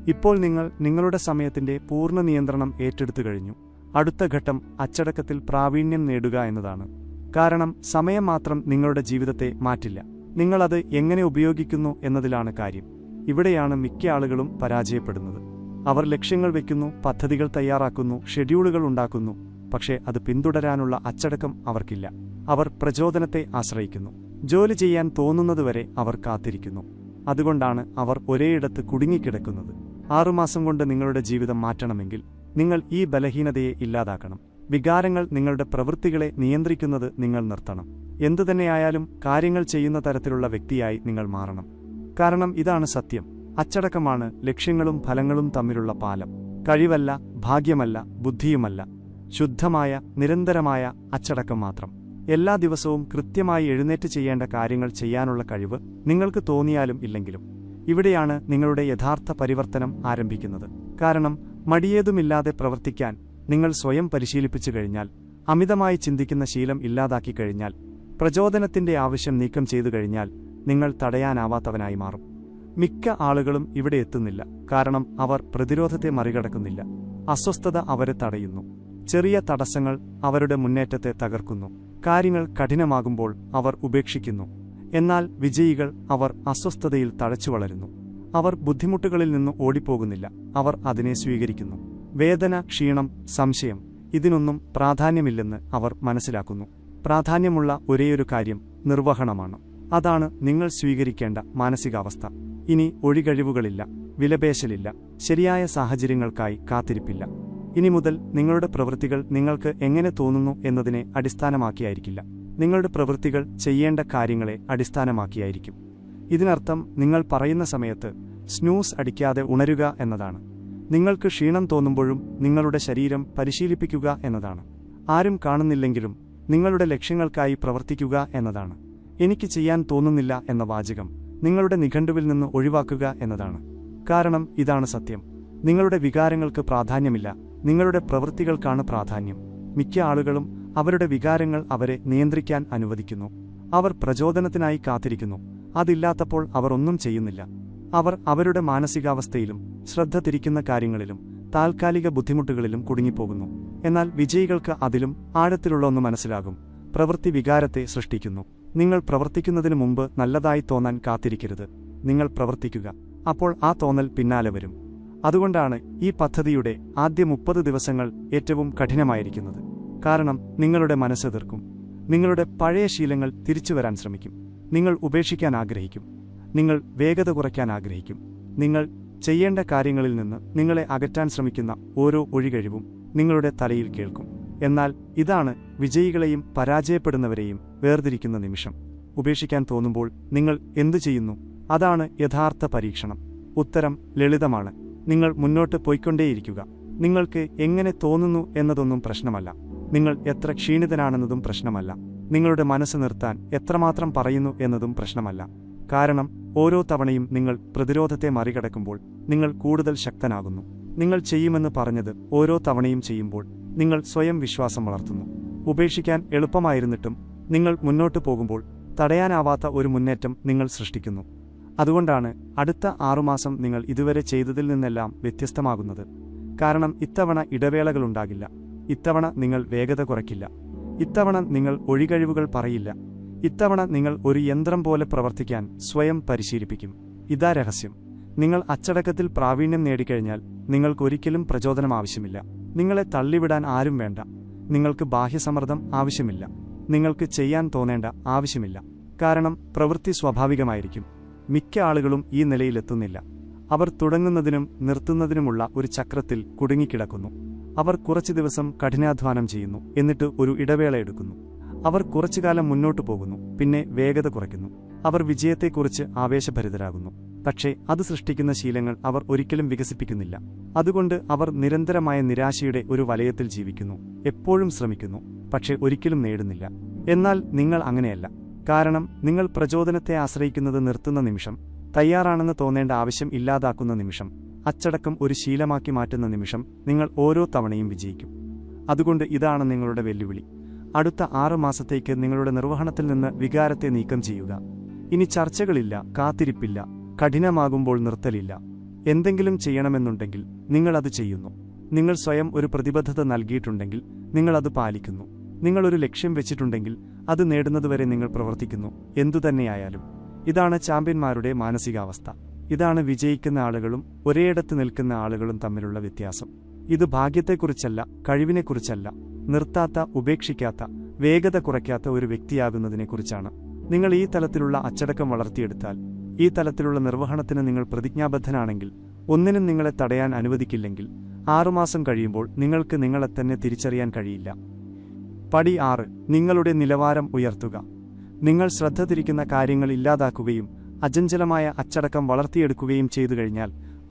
ഇപ്പോൾ നിങ്ങൾ നിങ്ങളുടെ സമയത്തിന്റെ പൂർണ്ണ നിയന്ത്രണം ഏറ്റെടുത്തു കഴിഞ്ഞു. അടുത്ത ഘട്ടം അച്ചടക്കത്തിൽ പ്രാവീണ്യം നേടുക എന്നതാണ്. കാരണം സമയം മാത്രം നിങ്ങളുടെ ജീവിതത്തെ മാറ്റില്ല. നിങ്ങളത് എങ്ങനെ ഉപയോഗിക്കുന്നു എന്നതിലാണ് കാര്യം. ഇവിടെയാണ് മിക്ക ആളുകളും പരാജയപ്പെടുന്നത്. അവർ ലക്ഷ്യങ്ങൾ വയ്ക്കുന്നു, പദ്ധതികൾ തയ്യാറാക്കുന്നു, ഷെഡ്യൂളുകൾ ഉണ്ടാക്കുന്നു, പക്ഷേ അത് പിന്തുടരാനുള്ള അച്ചടക്കം അവർക്കില്ല. അവർ പ്രചോദനത്തെ ആശ്രയിക്കുന്നു. ജോലി ചെയ്യാൻ തോന്നുന്നതുവരെ അവർ കാത്തിരിക്കുന്നു. അതുകൊണ്ടാണ് അവർ ഒരേയിടത്ത് കുടുങ്ങിക്കിടക്കുന്നത്. 6 മാസം കൊണ്ട് നിങ്ങളുടെ ജീവിതം മാറ്റണമെങ്കിൽ നിങ്ങൾ ഈ ബലഹീനതയെ ഇല്ലാതാക്കണം. വികാരങ്ങൾ നിങ്ങളുടെ പ്രവൃത്തികളെ നിയന്ത്രിക്കുന്നത് നിങ്ങൾ നിർത്തണം. എന്തുതന്നെയായാലും കാര്യങ്ങൾ ചെയ്യുന്ന തരത്തിലുള്ള വ്യക്തിയായി നിങ്ങൾ മാറണം. കാരണം ഇതാണ് സത്യം. അച്ചടക്കമാണ് ലക്ഷ്യങ്ങളും ഫലങ്ങളും തമ്മിലുള്ള പാലം. കഴിവല്ല, ഭാഗ്യമല്ല, ബുദ്ധിയുമല്ല. ശുദ്ധമായ, നിരന്തരമായ അച്ചടക്കം മാത്രം. എല്ലാ ദിവസവും കൃത്യമായി എഴുന്നേറ്റ് ചെയ്യേണ്ട കാര്യങ്ങൾ ചെയ്യാനുള്ള കഴിവ് നിങ്ങൾക്ക് തോന്നിയാലും ഇല്ലെങ്കിലും. ഇവിടെയാണ് നിങ്ങളുടെ യഥാർത്ഥ പരിവർത്തനം ആരംഭിക്കുന്നത്. കാരണം മടിയേതുമില്ലാതെ പ്രവർത്തിക്കാൻ നിങ്ങൾ സ്വയം പരിശീലിപ്പിച്ചു കഴിഞ്ഞാൽ, അമിതമായി ചിന്തിക്കുന്ന ശീലം ഇല്ലാതാക്കി കഴിഞ്ഞാൽ, പ്രചോദനത്തിന്റെ ആവശ്യം നീക്കം ചെയ്തു കഴിഞ്ഞാൽ, നിങ്ങൾ തടയാനാവാത്തവനായി മാറും. മിക്ക ആളുകളും ഇവിടെ എത്തുന്നില്ല. കാരണം അവർ പ്രതിരോധത്തെ മറികടക്കുന്നില്ല. അസ്വസ്ഥത അവരെ തടയുന്നു. ചെറിയ തടസ്സങ്ങൾ അവരുടെ മുന്നേറ്റത്തെ തകർക്കുന്നു. കാര്യങ്ങൾ കഠിനമാകുമ്പോൾ അവർ ഉപേക്ഷിക്കുന്നു. എന്നാൽ വിജയികൾ അവർ അസ്വസ്ഥതയിൽ തഴച്ചു വളരുന്നു. അവർ ബുദ്ധിമുട്ടുകളിൽ നിന്ന് ഓടിപ്പോകുന്നില്ല, അവർ അതിനെ സ്വീകരിക്കുന്നു. വേദന, ക്ഷീണം, സംശയം ഇതിനൊന്നും പ്രാധാന്യമില്ലെന്ന് അവർ മനസ്സിലാക്കുന്നു. പ്രാധാന്യമുള്ള ഒരേയൊരു കാര്യം നിർവഹണമാണ്. അതാണ് നിങ്ങൾ സ്വീകരിക്കേണ്ട മാനസികാവസ്ഥ. ഇനി ഒഴികഴിവുകളില്ല, വിലപേശലില്ല, ശരിയായ സാഹചര്യങ്ങൾക്കായി കാത്തിരിപ്പില്ല. ഇനി മുതൽ നിങ്ങളുടെ പ്രവൃത്തികൾ നിങ്ങൾക്ക് എങ്ങനെ തോന്നുന്നു എന്നതിനെ അടിസ്ഥാനമാക്കിയായിരിക്കില്ല. നിങ്ങളുടെ പ്രവൃത്തികൾ ചെയ്യേണ്ട കാര്യങ്ങളെ അടിസ്ഥാനമാക്കിയായിരിക്കും. ഇതിനർത്ഥം നിങ്ങൾ പറയുന്ന സമയത്ത് സ്നൂസ് അടിക്കാതെ ഉണരുക എന്നതാണ്. നിങ്ങൾക്ക് ക്ഷീണം തോന്നുമ്പോഴും നിങ്ങളുടെ ശരീരം പരിശീലിപ്പിക്കുക എന്നതാണ്. ആരും കാണുന്നില്ലെങ്കിലും നിങ്ങളുടെ ലക്ഷ്യങ്ങൾക്കായി പ്രവർത്തിക്കുക എന്നതാണ്. എനിക്ക് ചെയ്യാൻ തോന്നുന്നില്ല എന്ന വാചകം നിങ്ങളുടെ നിഘണ്ടുവിൽ നിന്ന് ഒഴിവാക്കുക എന്നതാണ്. കാരണം ഇതാണ് സത്യം. നിങ്ങളുടെ വികാരങ്ങൾക്ക് പ്രാധാന്യമില്ല, നിങ്ങളുടെ പ്രവൃത്തികൾക്കാണ് പ്രാധാന്യം. മിക്ക ആളുകളും അവരുടെ വികാരങ്ങൾ അവരെ നിയന്ത്രിക്കാൻ അനുവദിക്കുന്നു. അവർ പ്രചോദനത്തിനായി കാത്തിരിക്കുന്നു. അതില്ലാത്തപ്പോൾ അവർ ഒന്നും ചെയ്യുന്നില്ല. അവർ അവരുടെ മാനസികാവസ്ഥയിലും ശ്രദ്ധ തിരിക്കുന്ന കാര്യങ്ങളിലും താൽക്കാലിക ബുദ്ധിമുട്ടുകളിലും കുടുങ്ങിപ്പോകുന്നു. എന്നാൽ വിജയികൾക്ക് അതിലും ആഴത്തിലുള്ള ഒന്ന് മനസ്സിലാകും. പ്രവൃത്തി വികാരത്തെ സൃഷ്ടിക്കുന്നു. നിങ്ങൾ പ്രവർത്തിക്കുന്നതിനു മുമ്പ് നല്ലതായി തോന്നാൻ കാത്തിരിക്കരുത്. നിങ്ങൾ പ്രവർത്തിക്കുക, അപ്പോൾ ആ തോന്നൽ പിന്നാലെ വരും. അതുകൊണ്ടാണ് ഈ പദ്ധതിയുടെ ആദ്യ 30 ദിവസങ്ങൾ ഏറ്റവും കഠിനമായിരിക്കുന്നത്. കാരണം നിങ്ങളുടെ മനസ്സെതിർക്കും. നിങ്ങളുടെ പഴയ ശീലങ്ങൾ തിരിച്ചുവരാൻ ശ്രമിക്കും. നിങ്ങൾ ഉപേക്ഷിക്കാൻ ആഗ്രഹിക്കും. നിങ്ങൾ വേഗത കുറയ്ക്കാൻ ആഗ്രഹിക്കും. നിങ്ങൾ ചെയ്യേണ്ട കാര്യങ്ങളിൽ നിന്ന് നിങ്ങളെ അകറ്റാൻ ശ്രമിക്കുന്ന ഓരോ ഒഴികഴിവും നിങ്ങളുടെ തലയിൽ കേൾക്കും. എന്നാൽ ഇതാണ് വിജയികളെയും പരാജയപ്പെടുന്നവരെയും വേർതിരിക്കുന്ന നിമിഷം. ഉപേക്ഷിക്കാൻ തോന്നുമ്പോൾ നിങ്ങൾ എന്തു ചെയ്യുന്നു? അതാണ് യഥാർത്ഥ പരീക്ഷണം. ഉത്തരം ലളിതമാണ്. നിങ്ങൾ മുന്നോട്ട് പോയിക്കൊണ്ടേയിരിക്കുക. നിങ്ങൾക്ക് എങ്ങനെ തോന്നുന്നു എന്നതൊന്നും പ്രശ്നമല്ല. നിങ്ങൾ എത്ര ക്ഷീണിതനാണെന്നതും പ്രശ്നമല്ല. നിങ്ങളുടെ മനസ്സ് നിർത്താൻ എത്രമാത്രം പറയുന്നു എന്നതും പ്രശ്നമല്ല. കാരണം ഓരോ തവണയും നിങ്ങൾ പ്രതിരോധത്തെ മറികടക്കുമ്പോൾ നിങ്ങൾ കൂടുതൽ ശക്തനാകുന്നു. നിങ്ങൾ ചെയ്യുമെന്ന് പറഞ്ഞത് ഓരോ തവണയും ചെയ്യുമ്പോൾ നിങ്ങൾ സ്വയം വിശ്വാസം വളർത്തുന്നു. ഉപേക്ഷിക്കാൻ എളുപ്പമായിരുന്നിട്ടും നിങ്ങൾ മുന്നോട്ടു പോകുമ്പോൾ തടയാനാവാത്ത ഒരു മുന്നേറ്റം നിങ്ങൾ സൃഷ്ടിക്കുന്നു. അതുകൊണ്ടാണ് അടുത്ത 6 മാസം നിങ്ങൾ ഇതുവരെ ചെയ്തതിൽ നിന്നെല്ലാം വ്യത്യസ്തമാകുന്നത്. കാരണം ഇത്തവണ ഇടവേളകളുണ്ടാകില്ല. ഇത്തവണ നിങ്ങൾ വേഗത കുറയ്ക്കില്ല. ഇത്തവണ നിങ്ങൾ ഒഴികഴിവുകൾ പറയില്ല. ഇത്തവണ നിങ്ങൾ ഒരു യന്ത്രം പോലെ പ്രവർത്തിക്കാൻ സ്വയം പരിശീലിപ്പിക്കും. ഇതാ രഹസ്യം. നിങ്ങൾ അച്ചടക്കത്തിൽ പ്രാവീണ്യം നേടിക്കഴിഞ്ഞാൽ നിങ്ങൾക്കൊരിക്കലും പ്രചോദനം ആവശ്യമില്ല. നിങ്ങളെ തള്ളിവിടാൻ ആരും വേണ്ട. നിങ്ങൾക്ക് ബാഹ്യസമ്മർദ്ദം ആവശ്യമില്ല. നിങ്ങൾക്ക് ചെയ്യാൻ തോന്നേണ്ട ആവശ്യമില്ല. കാരണം പ്രവൃത്തി സ്വാഭാവികമായിരിക്കും. മിക്ക ആളുകളും ഈ നിലയിലെത്തുന്നില്ല. അവർ തുടങ്ങുന്നതിനും നിർത്തുന്നതിനുമുള്ള ഒരു ചക്രത്തിൽ കുടുങ്ങിക്കിടക്കുന്നു. അവർ കുറച്ചു ദിവസം കഠിനാധ്വാനം ചെയ്യുന്നു, എന്നിട്ട് ഒരു ഇടവേള എടുക്കുന്നു. അവർ കുറച്ചുകാലം മുന്നോട്ടു പോകുന്നു, പിന്നെ വേഗത കുറയ്ക്കുന്നു. അവർ വിജയത്തെക്കുറിച്ച് ആവേശഭരിതരാകുന്നു. പക്ഷേ അത് സൃഷ്ടിക്കുന്ന ശീലങ്ങൾ അവർ ഒരിക്കലും വികസിപ്പിക്കുന്നില്ല. അതുകൊണ്ട് അവർ നിരന്തരമായ നിരാശയുടെ ഒരു വലയത്തിൽ ജീവിക്കുന്നു. എപ്പോഴും ശ്രമിക്കുന്നു, പക്ഷേ ഒരിക്കലും നേടുന്നില്ല. എന്നാൽ നിങ്ങൾ അങ്ങനെയല്ല. കാരണം നിങ്ങൾ പ്രചോദനത്തെ ആശ്രയിക്കുന്നത് നിർത്തുന്ന നിമിഷം, തയ്യാറാണെന്ന് തോന്നേണ്ട ആവശ്യം ഇല്ലാതാക്കുന്ന നിമിഷം, അച്ചടക്കം ഒരു ശീലമാക്കി മാറ്റുന്ന നിമിഷം നിങ്ങൾ ഓരോ തവണയും വിജയിക്കും. അതുകൊണ്ട് ഇതാണ് നിങ്ങളുടെ വെല്ലുവിളി. അടുത്ത 6 മാസത്തേക്ക് നിങ്ങളുടെ നിർവഹണത്തിൽ നിന്ന് വികാരത്തെ നീക്കം ചെയ്യുക. ഇനി ചർച്ചകളില്ല, കാത്തിരിപ്പില്ല, കഠിനമാകുമ്പോൾ നിർത്തലില്ല. എന്തെങ്കിലും ചെയ്യണമെന്നുണ്ടെങ്കിൽ നിങ്ങൾ അത് ചെയ്യുന്നു. നിങ്ങൾ സ്വയം ഒരു പ്രതിബദ്ധത നൽകിയിട്ടുണ്ടെങ്കിൽ നിങ്ങൾ അത് പാലിക്കുന്നു. നിങ്ങളൊരു ലക്ഷ്യം വെച്ചിട്ടുണ്ടെങ്കിൽ അത് നേടുന്നതുവരെ നിങ്ങൾ പ്രവർത്തിക്കുന്നു. എന്തുതന്നെയായാലും. ഇതാണ് ചാമ്പ്യന്മാരുടെ മാനസികാവസ്ഥ. ഇതാണ് വിജയിക്കുന്ന ആളുകളും ഒരേയിടത്ത് നിൽക്കുന്ന ആളുകളും തമ്മിലുള്ള വ്യത്യാസം. ഇത് ഭാഗ്യത്തെക്കുറിച്ചല്ല, കഴിവിനെക്കുറിച്ചല്ല, നിർത്താത്ത, ഉപേക്ഷിക്കാത്ത, വേഗത കുറയ്ക്കാത്ത ഒരു വ്യക്തിയാകുന്നതിനെക്കുറിച്ചാണ്. നിങ്ങൾ ഈ തലത്തിലുള്ള അച്ചടക്കം വളർത്തിയെടുത്താൽ, ഈ തലത്തിലുള്ള നിർവഹണത്തിന് നിങ്ങൾ പ്രതിജ്ഞാബദ്ധനാണെങ്കിൽ, ഒന്നിനും നിങ്ങളെ തടയാൻ അനുവദിക്കില്ലെങ്കിൽ 6 മാസം കഴിയുമ്പോൾ നിങ്ങൾക്ക് നിങ്ങളെ തന്നെ തിരിച്ചറിയാൻ കഴിയില്ല. പടി 6. നിങ്ങളുടെ നിലവാരം ഉയർത്തുക. നിങ്ങൾ ശ്രദ്ധ തിരിക്കുന്ന കാര്യങ്ങൾ ഇല്ലാതാക്കുകയും അചഞ്ചലമായ അച്ചടക്കം വളർത്തിയെടുക്കുകയും ചെയ്തു കഴിഞ്ഞാൽ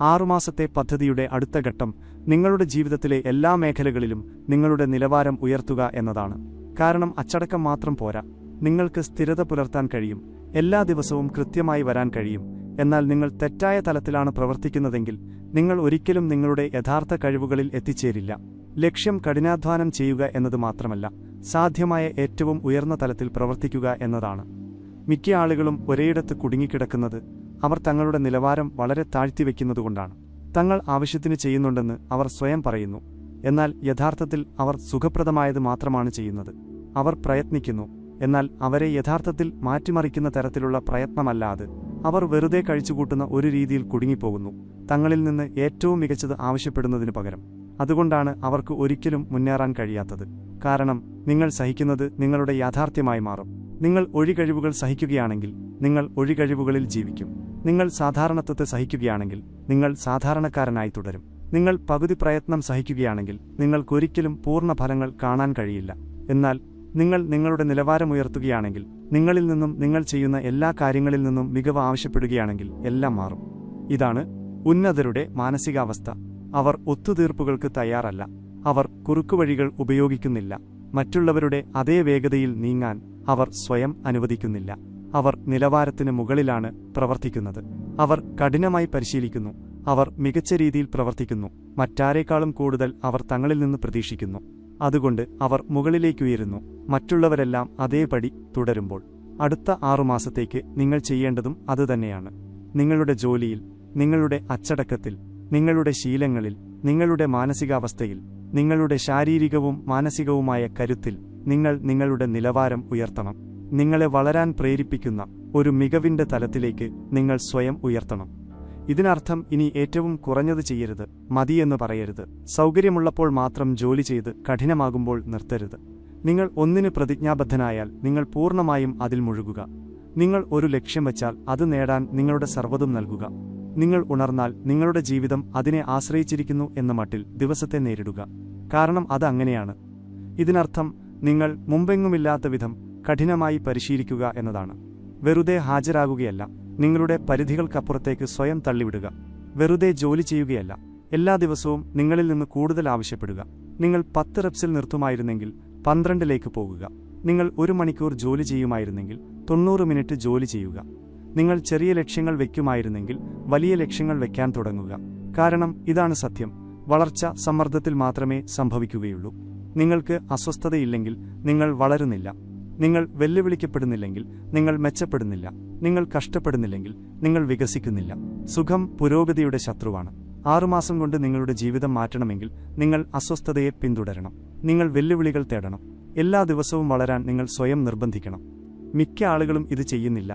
6 മാസത്തെ പദ്ധതിയുടെ അടുത്ത ഘട്ടം നിങ്ങളുടെ ജീവിതത്തിലെ എല്ലാ മേഖലകളിലും നിങ്ങളുടെ നിലവാരം ഉയർത്തുക എന്നതാണ്. കാരണം അച്ചടക്കം മാത്രം പോരാ. നിങ്ങൾക്ക് സ്ഥിരത പുലർത്താൻ കഴിയും. എല്ലാ ദിവസവും കൃത്യമായി വരാൻ കഴിയും. എന്നാൽ നിങ്ങൾ തെറ്റായ തലത്തിലാണ് പ്രവർത്തിക്കുന്നതെങ്കിൽ നിങ്ങൾ ഒരിക്കലും നിങ്ങളുടെ യഥാർത്ഥ കഴിവുകളിൽ എത്തിച്ചേരില്ല. ലക്ഷ്യം കഠിനാധ്വാനം ചെയ്യുക എന്നത് മാത്രമല്ല, സാധ്യമായ ഏറ്റവും ഉയർന്ന തലത്തിൽ പ്രവർത്തിക്കുക എന്നതാണ്. മിക്ക ആളുകളും ഒരേയിടത്ത് കുടുങ്ങിക്കിടക്കുന്നത് അവർ തങ്ങളുടെ നിലവാരം വളരെ താഴ്ത്തിവെക്കുന്നതുകൊണ്ടാണ്. തങ്ങൾ ആവശ്യത്തിന് ചെയ്യുന്നുണ്ടെന്ന് അവർ സ്വയം പറയുന്നു. എന്നാൽ യഥാർത്ഥത്തിൽ അവർ സുഖപ്രദമായത് മാത്രമാണ് ചെയ്യുന്നത്. അവർ പ്രയത്നിക്കുന്നു, എന്നാൽ അവരെ യഥാർത്ഥത്തിൽ മാറ്റിമറിക്കുന്ന തരത്തിലുള്ള പ്രയത്നമല്ലാതെ അവർ വെറുതെ കഴിച്ചുകൂട്ടുന്ന ഒരു രീതിയിൽ കുടുങ്ങിപ്പോകുന്നു, തങ്ങളിൽ നിന്ന് ഏറ്റവും മികച്ചത് ആവശ്യപ്പെടുന്നതിനു പകരം. അതുകൊണ്ടാണ് അവർക്ക് ഒരിക്കലും മുന്നേറാൻ കഴിയാത്തത്. കാരണം നിങ്ങൾ സഹിക്കുന്നത് നിങ്ങളുടെ യാഥാർത്ഥ്യമായി മാറും. നിങ്ങൾ ഒഴികഴിവുകൾ സഹിക്കുകയാണെങ്കിൽ നിങ്ങൾ ഒഴികഴിവുകളിൽ ജീവിക്കും. നിങ്ങൾ സാധാരണത്വത്തെ സഹിക്കുകയാണെങ്കിൽ നിങ്ങൾ സാധാരണക്കാരനായി തുടരും. നിങ്ങൾ പകുതി പ്രയത്നം സഹിക്കുകയാണെങ്കിൽ നിങ്ങൾക്കൊരിക്കലും പൂർണ്ണ ഫലങ്ങൾ കാണാൻ കഴിയില്ല. എന്നാൽ നിങ്ങൾ നിങ്ങളുടെ നിലവാരമുയർത്തുകയാണെങ്കിൽ, നിങ്ങളിൽ നിന്നും നിങ്ങൾ ചെയ്യുന്ന എല്ലാ കാര്യങ്ങളിൽ നിന്നും മികവ് ആവശ്യപ്പെടുകയാണെങ്കിൽ എല്ലാം മാറും. ഇതാണ് ഉന്നതരുടെ മാനസികാവസ്ഥ. അവർ ഒത്തുതീർപ്പുകൾക്ക് തയ്യാറല്ല. അവർ കുറുക്കുവഴികൾ ഉപയോഗിക്കുന്നില്ല. മറ്റുള്ളവരുടെ അതേ വേഗതയിൽ നീങ്ങാൻ അവർ സ്വയം അനുവദിക്കുന്നില്ല. അവർ നിലവാരത്തിന് മുകളിലാണ് പ്രവർത്തിക്കുന്നത്. അവർ കഠിനമായി പരിശീലിക്കുന്നു. അവർ മികച്ച രീതിയിൽ പ്രവർത്തിക്കുന്നു. മറ്റാരേക്കാളും കൂടുതൽ അവർ തങ്ങളിൽ നിന്ന് പ്രതീക്ഷിക്കുന്നു. അതുകൊണ്ട് അവർ മുകളിലേക്കുയരുന്നു. മറ്റുള്ളവരെല്ലാം അതേപടി തുടരുമ്പോൾ അടുത്ത 6 മാസത്തേക്ക് നിങ്ങൾ ചെയ്യേണ്ടതും അതുതന്നെയാണ്. നിങ്ങളുടെ ജോലിയിൽ, നിങ്ങളുടെ അച്ചടക്കത്തിൽ, നിങ്ങളുടെ ശീലങ്ങളിൽ, നിങ്ങളുടെ മാനസികാവസ്ഥയിൽ, നിങ്ങളുടെ ശാരീരികവും മാനസികവുമായ കരുത്തിൽ നിങ്ങൾ നിങ്ങളുടെ നിലവാരം ഉയർത്തണം. നിങ്ങളെ വളരാൻ പ്രേരിപ്പിക്കുന്ന ഒരു മികവിന്റെ തലത്തിലേക്ക് നിങ്ങൾ സ്വയം ഉയർത്തണം. ഇതിനർത്ഥം ഇനി ഏറ്റവും കുറഞ്ഞത് ചെയ്യരുത്, മതിയെന്ന് പറയരുത്. സൗകര്യമുള്ളപ്പോൾ മാത്രം ജോലി ചെയ്ത് കഠിനമാകുമ്പോൾ നിർത്തരുത്. നിങ്ങൾ ഒന്നിന് പ്രതിജ്ഞാബദ്ധനായാൽ നിങ്ങൾ പൂർണ്ണമായും അതിൽ മുഴുകുക. നിങ്ങൾ ഒരു ലക്ഷ്യം വച്ചാൽ അത് നേടാൻ നിങ്ങളുടെ സർവ്വതും നൽകുക. നിങ്ങൾ ഉണർന്നാൽ നിങ്ങളുടെ ജീവിതം അതിനെ ആശ്രയിച്ചിരിക്കുന്നു എന്ന മട്ടിൽ ദിവസത്തെ നേരിടുക. കാരണം അത് അങ്ങനെയാണ്. ഇതിനർത്ഥം നിങ്ങൾ മുമ്പെങ്ങുമില്ലാത്ത വിധം കഠിനമായി പരിശീലിക്കുക എന്നതാണ്. വെറുതെ ഹാജരാകുകയല്ല, നിങ്ങളുടെ പരിധികൾക്കപ്പുറത്തേക്ക് സ്വയം തള്ളിവിടുക. വെറുതെ ജോലി ചെയ്യുകയല്ല, എല്ലാ ദിവസവും നിങ്ങളിൽ നിന്ന് കൂടുതൽ ആവശ്യപ്പെടുക. നിങ്ങൾ 10 റെപ്സിൽ നിർത്തുമായിരുന്നെങ്കിൽ 12ലേക്ക് പോകുക. നിങ്ങൾ 1 മണിക്കൂർ ജോലി ചെയ്യുമായിരുന്നെങ്കിൽ 90 മിനിറ്റ് ജോലി ചെയ്യുക. നിങ്ങൾ ചെറിയ ലക്ഷ്യങ്ങൾ വയ്ക്കുമായിരുന്നെങ്കിൽ വലിയ ലക്ഷ്യങ്ങൾ വയ്ക്കാൻ തുടങ്ങുക. കാരണം ഇതാണ് സത്യം. വളർച്ച സമ്മർദ്ദത്തിൽ മാത്രമേ സംഭവിക്കുകയുള്ളൂ. നിങ്ങൾക്ക് അസ്വസ്ഥതയില്ലെങ്കിൽ നിങ്ങൾ വളരുന്നില്ല. നിങ്ങൾ വെല്ലുവിളിക്കപ്പെടുന്നില്ലെങ്കിൽ നിങ്ങൾ മെച്ചപ്പെടുന്നില്ല. നിങ്ങൾ കഷ്ടപ്പെടുന്നില്ലെങ്കിൽ നിങ്ങൾ വികസിക്കുന്നില്ല. സുഖം പുരോഗതിയുടെ ശത്രുവാണ്. 6 മാസം കൊണ്ട് നിങ്ങളുടെ ജീവിതം മാറ്റണമെങ്കിൽ നിങ്ങൾ അസ്വസ്ഥതയെ പിന്തുടരണം. നിങ്ങൾ വെല്ലുവിളികൾ തേടണം. എല്ലാ ദിവസവും വളരാൻ നിങ്ങൾ സ്വയം നിർബന്ധിക്കണം. മിക്ക ആളുകളും ഇത് ചെയ്യുന്നില്ല.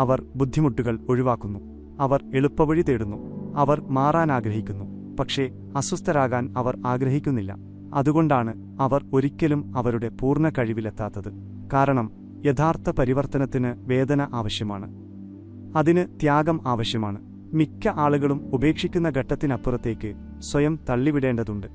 അവർ ബുദ്ധിമുട്ടുകൾ ഒഴിവാക്കുന്നു. അവർ എളുപ്പവഴി തേടുന്നു. അവർ മാറാൻ ആഗ്രഹിക്കുന്നു. പക്ഷേ അസ്വസ്ഥരാകാൻ അവർ ആഗ്രഹിക്കുന്നില്ല. അതുകൊണ്ടാണ് അവർ ഒരിക്കലും അവരുടെ പൂർണ്ണ കഴിവിലെത്താത്തത്. കാരണം യഥാർത്ഥ പരിവർത്തനത്തിന് വേദന ആവശ്യമാണ്. അതിന് ത്യാഗം ആവശ്യമാണ്. മിക്ക ആളുകളും ഉപേക്ഷിക്കുന്ന ഘട്ടത്തിനപ്പുറത്തേക്ക് സ്വയം തള്ളിവിടേണ്ടതുണ്ട്.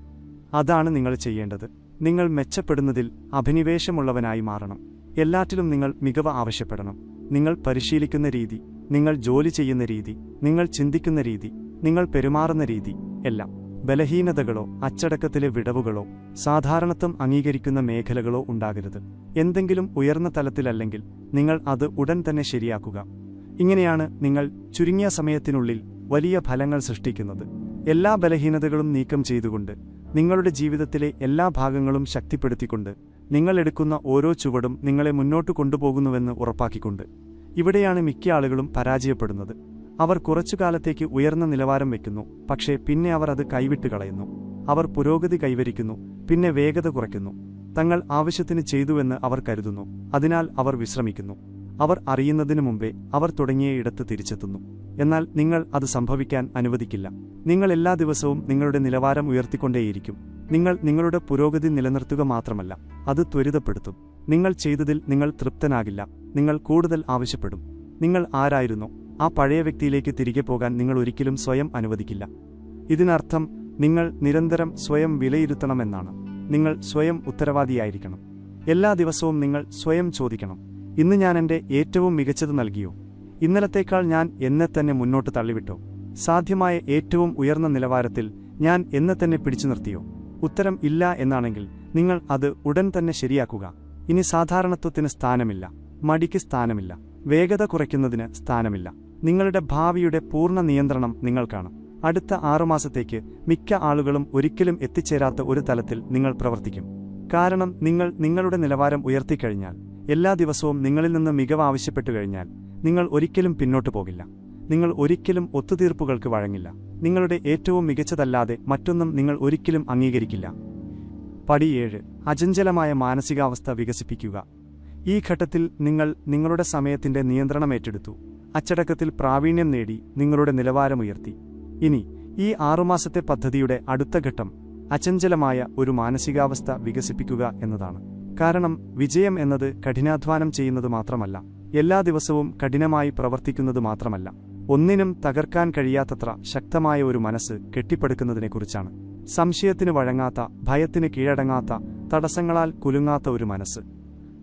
അതാണ് നിങ്ങൾ ചെയ്യേണ്ടത്. നിങ്ങൾ മെച്ചപ്പെടുന്നതിൽ അഭിനിവേശമുള്ളവനായി മാറണം. എല്ലാറ്റിലും നിങ്ങൾ മികവ് ആവശ്യപ്പെടണം. നിങ്ങൾ പരിശീലിക്കുന്ന രീതി, നിങ്ങൾ ജോലി ചെയ്യുന്ന രീതി, നിങ്ങൾ ചിന്തിക്കുന്ന രീതി, നിങ്ങൾ പെരുമാറുന്ന രീതി എല്ലാം ബലഹീനതകളോ അച്ചടക്കത്തിലെ വിടവുകളോ സാധാരണത്വം അംഗീകരിക്കുന്ന മേഖലകളോ ഉണ്ടാകരുത്. എന്തെങ്കിലും ഉയർന്ന തലത്തിലല്ലെങ്കിൽ നിങ്ങൾ അത് ഉടൻ തന്നെ ശരിയാക്കുക. ഇങ്ങനെയാണ് നിങ്ങൾ ചുരുങ്ങിയ സമയത്തിനുള്ളിൽ വലിയ ഫലങ്ങൾ സൃഷ്ടിക്കുന്നത്. എല്ലാ ബലഹീനതകളും നീക്കം ചെയ്തുകൊണ്ട്, നിങ്ങളുടെ ജീവിതത്തിലെ എല്ലാ ഭാഗങ്ങളും ശക്തിപ്പെടുത്തിക്കൊണ്ട്, നിങ്ങൾ എടുക്കുന്ന ഓരോ ചുവടും നിങ്ങളെ മുന്നോട്ട് കൊണ്ടുപോകുന്നുവെന്ന് ഉറപ്പാക്കിക്കൊണ്ട്. ഇവിടെയാണ് മിക്ക ആളുകളും പരാജയപ്പെടുന്നത്. അവർ കുറച്ചുകാലത്തേക്ക് ഉയർന്ന നിലവാരം വയ്ക്കുന്നു, പക്ഷേ പിന്നെ അവർ അത് കൈവിട്ട് കളയുന്നു. അവർ പുരോഗതി കൈവരിക്കുന്നു, പിന്നെ വേഗത കുറയ്ക്കുന്നു. തങ്ങൾ ആവശ്യത്തിന് ചെയ്തുവെന്ന് അവർ കരുതുന്നു, അതിനാൽ അവർ വിശ്രമിക്കുന്നു. അവർ അറിയുന്നതിനു മുമ്പേ അവർ തുടങ്ങിയ ഇടത്ത് തിരിച്ചെത്തുന്നു. എന്നാൽ നിങ്ങൾ അത് സംഭവിക്കാൻ അനുവദിക്കില്ല. നിങ്ങൾ എല്ലാ ദിവസവും നിങ്ങളുടെ നിലവാരം ഉയർത്തിക്കൊണ്ടേയിരിക്കും. നിങ്ങൾ നിങ്ങളുടെ പുരോഗതി നിലനിർത്തുക മാത്രമല്ല, അത് ത്വരിതപ്പെടുത്തും. നിങ്ങൾ ചെയ്തതിൽ നിങ്ങൾ തൃപ്തനാകില്ല. നിങ്ങൾ കൂടുതൽ ആവശ്യപ്പെടും. നിങ്ങൾ ആരായിരുന്നോ ആ പഴയ വ്യക്തിയിലേക്ക് തിരികെ പോകാൻ നിങ്ങൾ ഒരിക്കലും സ്വയം അനുവദിക്കില്ല. ഇതിനർത്ഥം നിങ്ങൾ നിരന്തരം സ്വയം വിലയിരുത്തണമെന്നാണ്. നിങ്ങൾ സ്വയം ഉത്തരവാദിയായിരിക്കണം. എല്ലാ ദിവസവും നിങ്ങൾ സ്വയം ചോദിക്കണം, ഇന്ന് ഞാൻ എൻ്റെ ഏറ്റവും മികച്ചത് നൽകിയോ? ഇന്നലത്തേക്കാൾ ഞാൻ എന്നെ തന്നെ മുന്നോട്ട് തള്ളിവിട്ടോ? സാധ്യമായ ഏറ്റവും ഉയർന്ന നിലവാരത്തിൽ ഞാൻ എന്നെ തന്നെ പിടിച്ചു നിർത്തിയോ? ഉത്തരം ഇല്ല എന്നാണെങ്കിൽ നിങ്ങൾ അത് ഉടൻ തന്നെ ശരിയാക്കുക. ഇനി സാധാരണത്വത്തിന് സ്ഥാനമില്ല, മടിക്ക് സ്ഥാനമില്ല, വേഗത കുറയ്ക്കുന്നതിന് സ്ഥാനമില്ല. നിങ്ങളുടെ ഭാവിയുടെ പൂർണ്ണ നിയന്ത്രണം നിങ്ങൾക്കാണ്. അടുത്ത 6 മാസത്തേക്ക് മിക്ക ആളുകളും ഒരിക്കലും എത്തിച്ചേരാത്ത ഒരു തലത്തിൽ നിങ്ങൾ പ്രവർത്തിക്കും. കാരണം നിങ്ങൾ നിങ്ങളുടെ നിലവാരം ഉയർത്തിക്കഴിഞ്ഞാൽ, എല്ലാ ദിവസവും നിങ്ങളിൽ നിന്ന് മികവ് ആവശ്യപ്പെട്ടു കഴിഞ്ഞാൽ, നിങ്ങൾ ഒരിക്കലും പിന്നോട്ടു പോകില്ല. നിങ്ങൾ ഒരിക്കലും ഒത്തുതീർപ്പുകൾക്ക് വഴങ്ങില്ല. നിങ്ങളുടെ ഏറ്റവും മികച്ചതല്ലാതെ മറ്റൊന്നും നിങ്ങൾ ഒരിക്കലും അംഗീകരിക്കില്ല. പടി 7. അചഞ്ചലമായ മാനസികാവസ്ഥ വികസിപ്പിക്കുക. ഈ ഘട്ടത്തിൽ നിങ്ങൾ നിങ്ങളുടെ സമയത്തിന്റെ നിയന്ത്രണം ഏറ്റെടുത്തു. അച്ചടക്കത്തിൽ പ്രാവീണ്യം നേടി നിങ്ങളുടെ നിലവാരമുയർത്തി. ഇനി ഈ 6 മാസത്തെ പദ്ധതിയുടെ അടുത്ത ഘട്ടം അചഞ്ചലമായ ഒരു മാനസികാവസ്ഥ വികസിപ്പിക്കുക എന്നതാണ്. കാരണം വിജയം എന്നത് കഠിനാധ്വാനം ചെയ്യുന്നത് മാത്രമല്ല, എല്ലാ ദിവസവും കഠിനമായി പ്രവർത്തിക്കുന്നത് മാത്രമല്ല, ഒന്നിനും തകർക്കാൻ കഴിയാത്തത്ര ശക്തമായ ഒരു മനസ്സ് കെട്ടിപ്പടുക്കുന്നതിനെക്കുറിച്ചാണ്. സംശയത്തിന് വഴങ്ങാത്ത, ഭയത്തിന് കീഴടങ്ങാത്ത, തടസ്സങ്ങളാൽ കുലുങ്ങാത്ത ഒരു മനസ്സ്.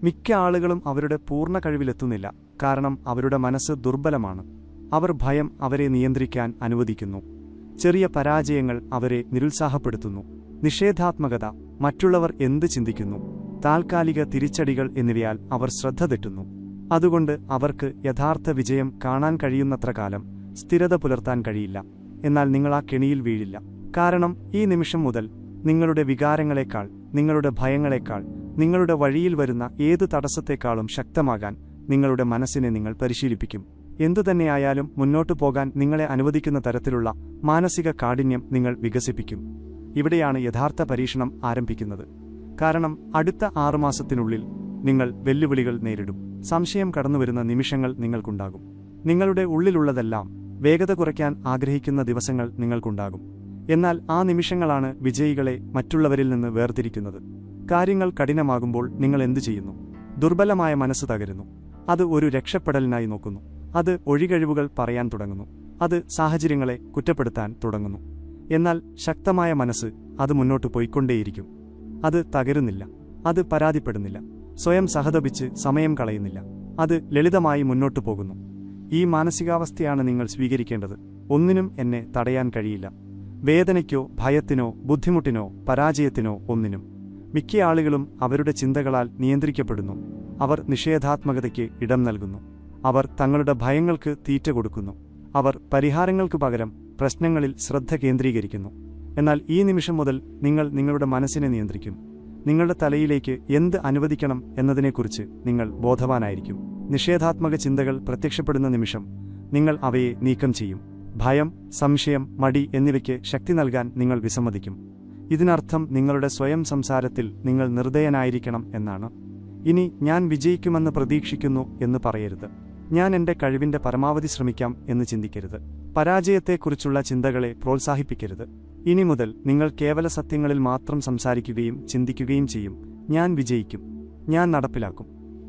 മിക്ക ആളുകളും അവരുടെ പൂർണ്ണ കഴിവിലെത്തുന്നില്ല, കാരണം അവരുടെ മനസ്സ് ദുർബലമാണ്. അവർ ഭയം അവരെ നിയന്ത്രിക്കാൻ അനുവദിക്കുന്നു. ചെറിയ പരാജയങ്ങൾ അവരെ നിരുത്സാഹപ്പെടുത്തുന്നു. നിഷേധാത്മകത, മറ്റുള്ളവർ എന്ത് ചിന്തിക്കുന്നു, താൽക്കാലിക തിരിച്ചടികൾ എന്നിവയാൽ അവർ ശ്രദ്ധ തെറ്റുന്നു. അതുകൊണ്ട് അവർക്ക് യഥാർത്ഥ വിജയം കാണാൻ കഴിയുന്നത്ര കാലം സ്ഥിരത പുലർത്താൻ കഴിയില്ല. എന്നാൽ നിങ്ങൾ ആ കെണിയിൽ വീഴില്ല. കാരണം ഈ നിമിഷം മുതൽ നിങ്ങളുടെ വികാരങ്ങളെക്കാൾ, നിങ്ങളുടെ ഭയങ്ങളെക്കാൾ, നിങ്ങളുടെ വഴിയിൽ വരുന്ന ഏതു തടസ്സത്തെക്കാളും ശക്തമാകാൻ നിങ്ങളുടെ മനസ്സിനെ നിങ്ങൾ പരിശീലിപ്പിക്കും. എന്തുതന്നെയായാലും മുന്നോട്ടു പോകാൻ നിങ്ങളെ അനുവദിക്കുന്ന തരത്തിലുള്ള മാനസിക കാഠിന്യം നിങ്ങൾ വികസിപ്പിക്കും. ഇവിടെയാണ് യഥാർത്ഥ പരീക്ഷണം ആരംഭിക്കുന്നത്. കാരണം അടുത്ത 6 മാസത്തിനുള്ളിൽ നിങ്ങൾ വെല്ലുവിളികൾ നേരിടും. സംശയം കടന്നുവരുന്ന നിമിഷങ്ങൾ നിങ്ങൾക്കുണ്ടാകും. നിങ്ങളുടെ ഉള്ളിലുള്ളതെല്ലാം വേഗത കുറയ്ക്കാൻ ആഗ്രഹിക്കുന്ന ദിവസങ്ങൾ നിങ്ങൾക്കുണ്ടാകും. എന്നാൽ ആ നിമിഷങ്ങളാണ് വിജയികളെ മറ്റുള്ളവരിൽ നിന്ന് വേർതിരിക്കുന്നത്. കാര്യങ്ങൾ കഠിനമാകുമ്പോൾ നിങ്ങൾ എന്തു ചെയ്യുന്നു? ദുർബലമായ മനസ്സ് തകരുന്നു. അത് ഒരു രക്ഷപ്പെടലിനായി നോക്കുന്നു. അത് ഒഴികഴിവുകൾ പറയാൻ തുടങ്ങുന്നു. അത് സാഹചര്യങ്ങളെ കുറ്റപ്പെടുത്താൻ തുടങ്ങുന്നു. എന്നാൽ ശക്തമായ മനസ്സ് അത് മുന്നോട്ട് പോയിക്കൊണ്ടേയിരിക്കും. അത് തകരുന്നില്ല. അത് പരാതിപ്പെടുന്നില്ല. സ്വയം സഹതപിച്ച് സമയം കളയുന്നില്ല. അത് ലളിതമായി മുന്നോട്ടു പോകുന്നു. ഈ മാനസികാവസ്ഥയാണ് നിങ്ങൾ സ്വീകരിക്കേണ്ടത്. ഒന്നിനും എന്നെ തടയാൻ കഴിയില്ല. വേദനയ്ക്കോ ഭയത്തിനോ ബുദ്ധിമുട്ടിനോ പരാജയത്തിനോ ഒന്നിനും. മിക്ക ആളുകളും അവരുടെ ചിന്തകളാൽ നിയന്ത്രിക്കപ്പെടുന്നു. അവർ നിഷേധാത്മകതയ്ക്ക് ഇടം നൽകുന്നു. അവർ തങ്ങളുടെ ഭയങ്ങൾക്ക് തീറ്റ കൊടുക്കുന്നു. അവർ പരിഹാരങ്ങൾക്ക് പകരം പ്രശ്നങ്ങളിൽ ശ്രദ്ധ കേന്ദ്രീകരിക്കുന്നു. എന്നാൽ ഈ നിമിഷം മുതൽ നിങ്ങൾ നിങ്ങളുടെ മനസ്സിനെ നിയന്ത്രിക്കും. നിങ്ങളുടെ തലയിലേക്ക് എന്ത് അനുവദിക്കണം എന്നതിനെക്കുറിച്ച് നിങ്ങൾ ബോധവാനായിരിക്കും. നിഷേധാത്മക ചിന്തകൾ പ്രത്യക്ഷപ്പെടുന്ന നിമിഷം നിങ്ങൾ അവയെ നീക്കം ചെയ്യും. ഭയം, സംശയം, മടി എന്നിവയ്ക്ക് ശക്തി നൽകാൻ നിങ്ങൾ വിസമ്മതിക്കും. ഇതിനർത്ഥം നിങ്ങളുടെ സ്വയം സംസാരത്തിൽ നിങ്ങൾ നിർദ്ദയനായിരിക്കണം എന്നാണ്. ഇനി ഞാൻ വിജയിക്കുമെന്ന് പ്രതീക്ഷിക്കുന്നു എന്ന് പറയരുത്. ഞാൻ എന്റെ കഴിവിന്റെ പരമാവധി ശ്രമിക്കാം എന്ന് ചിന്തിക്കരുത്. പരാജയത്തെക്കുറിച്ചുള്ള ചിന്തകളെ പ്രോത്സാഹിപ്പിക്കരുത്. ഇനി മുതൽ നിങ്ങൾ കേവല സത്യങ്ങളിൽ മാത്രം സംസാരിക്കുകയും ചിന്തിക്കുകയും ചെയ്യും. ഞാൻ വിജയിക്കും. ഞാൻ നടപ്പിലാക്കും.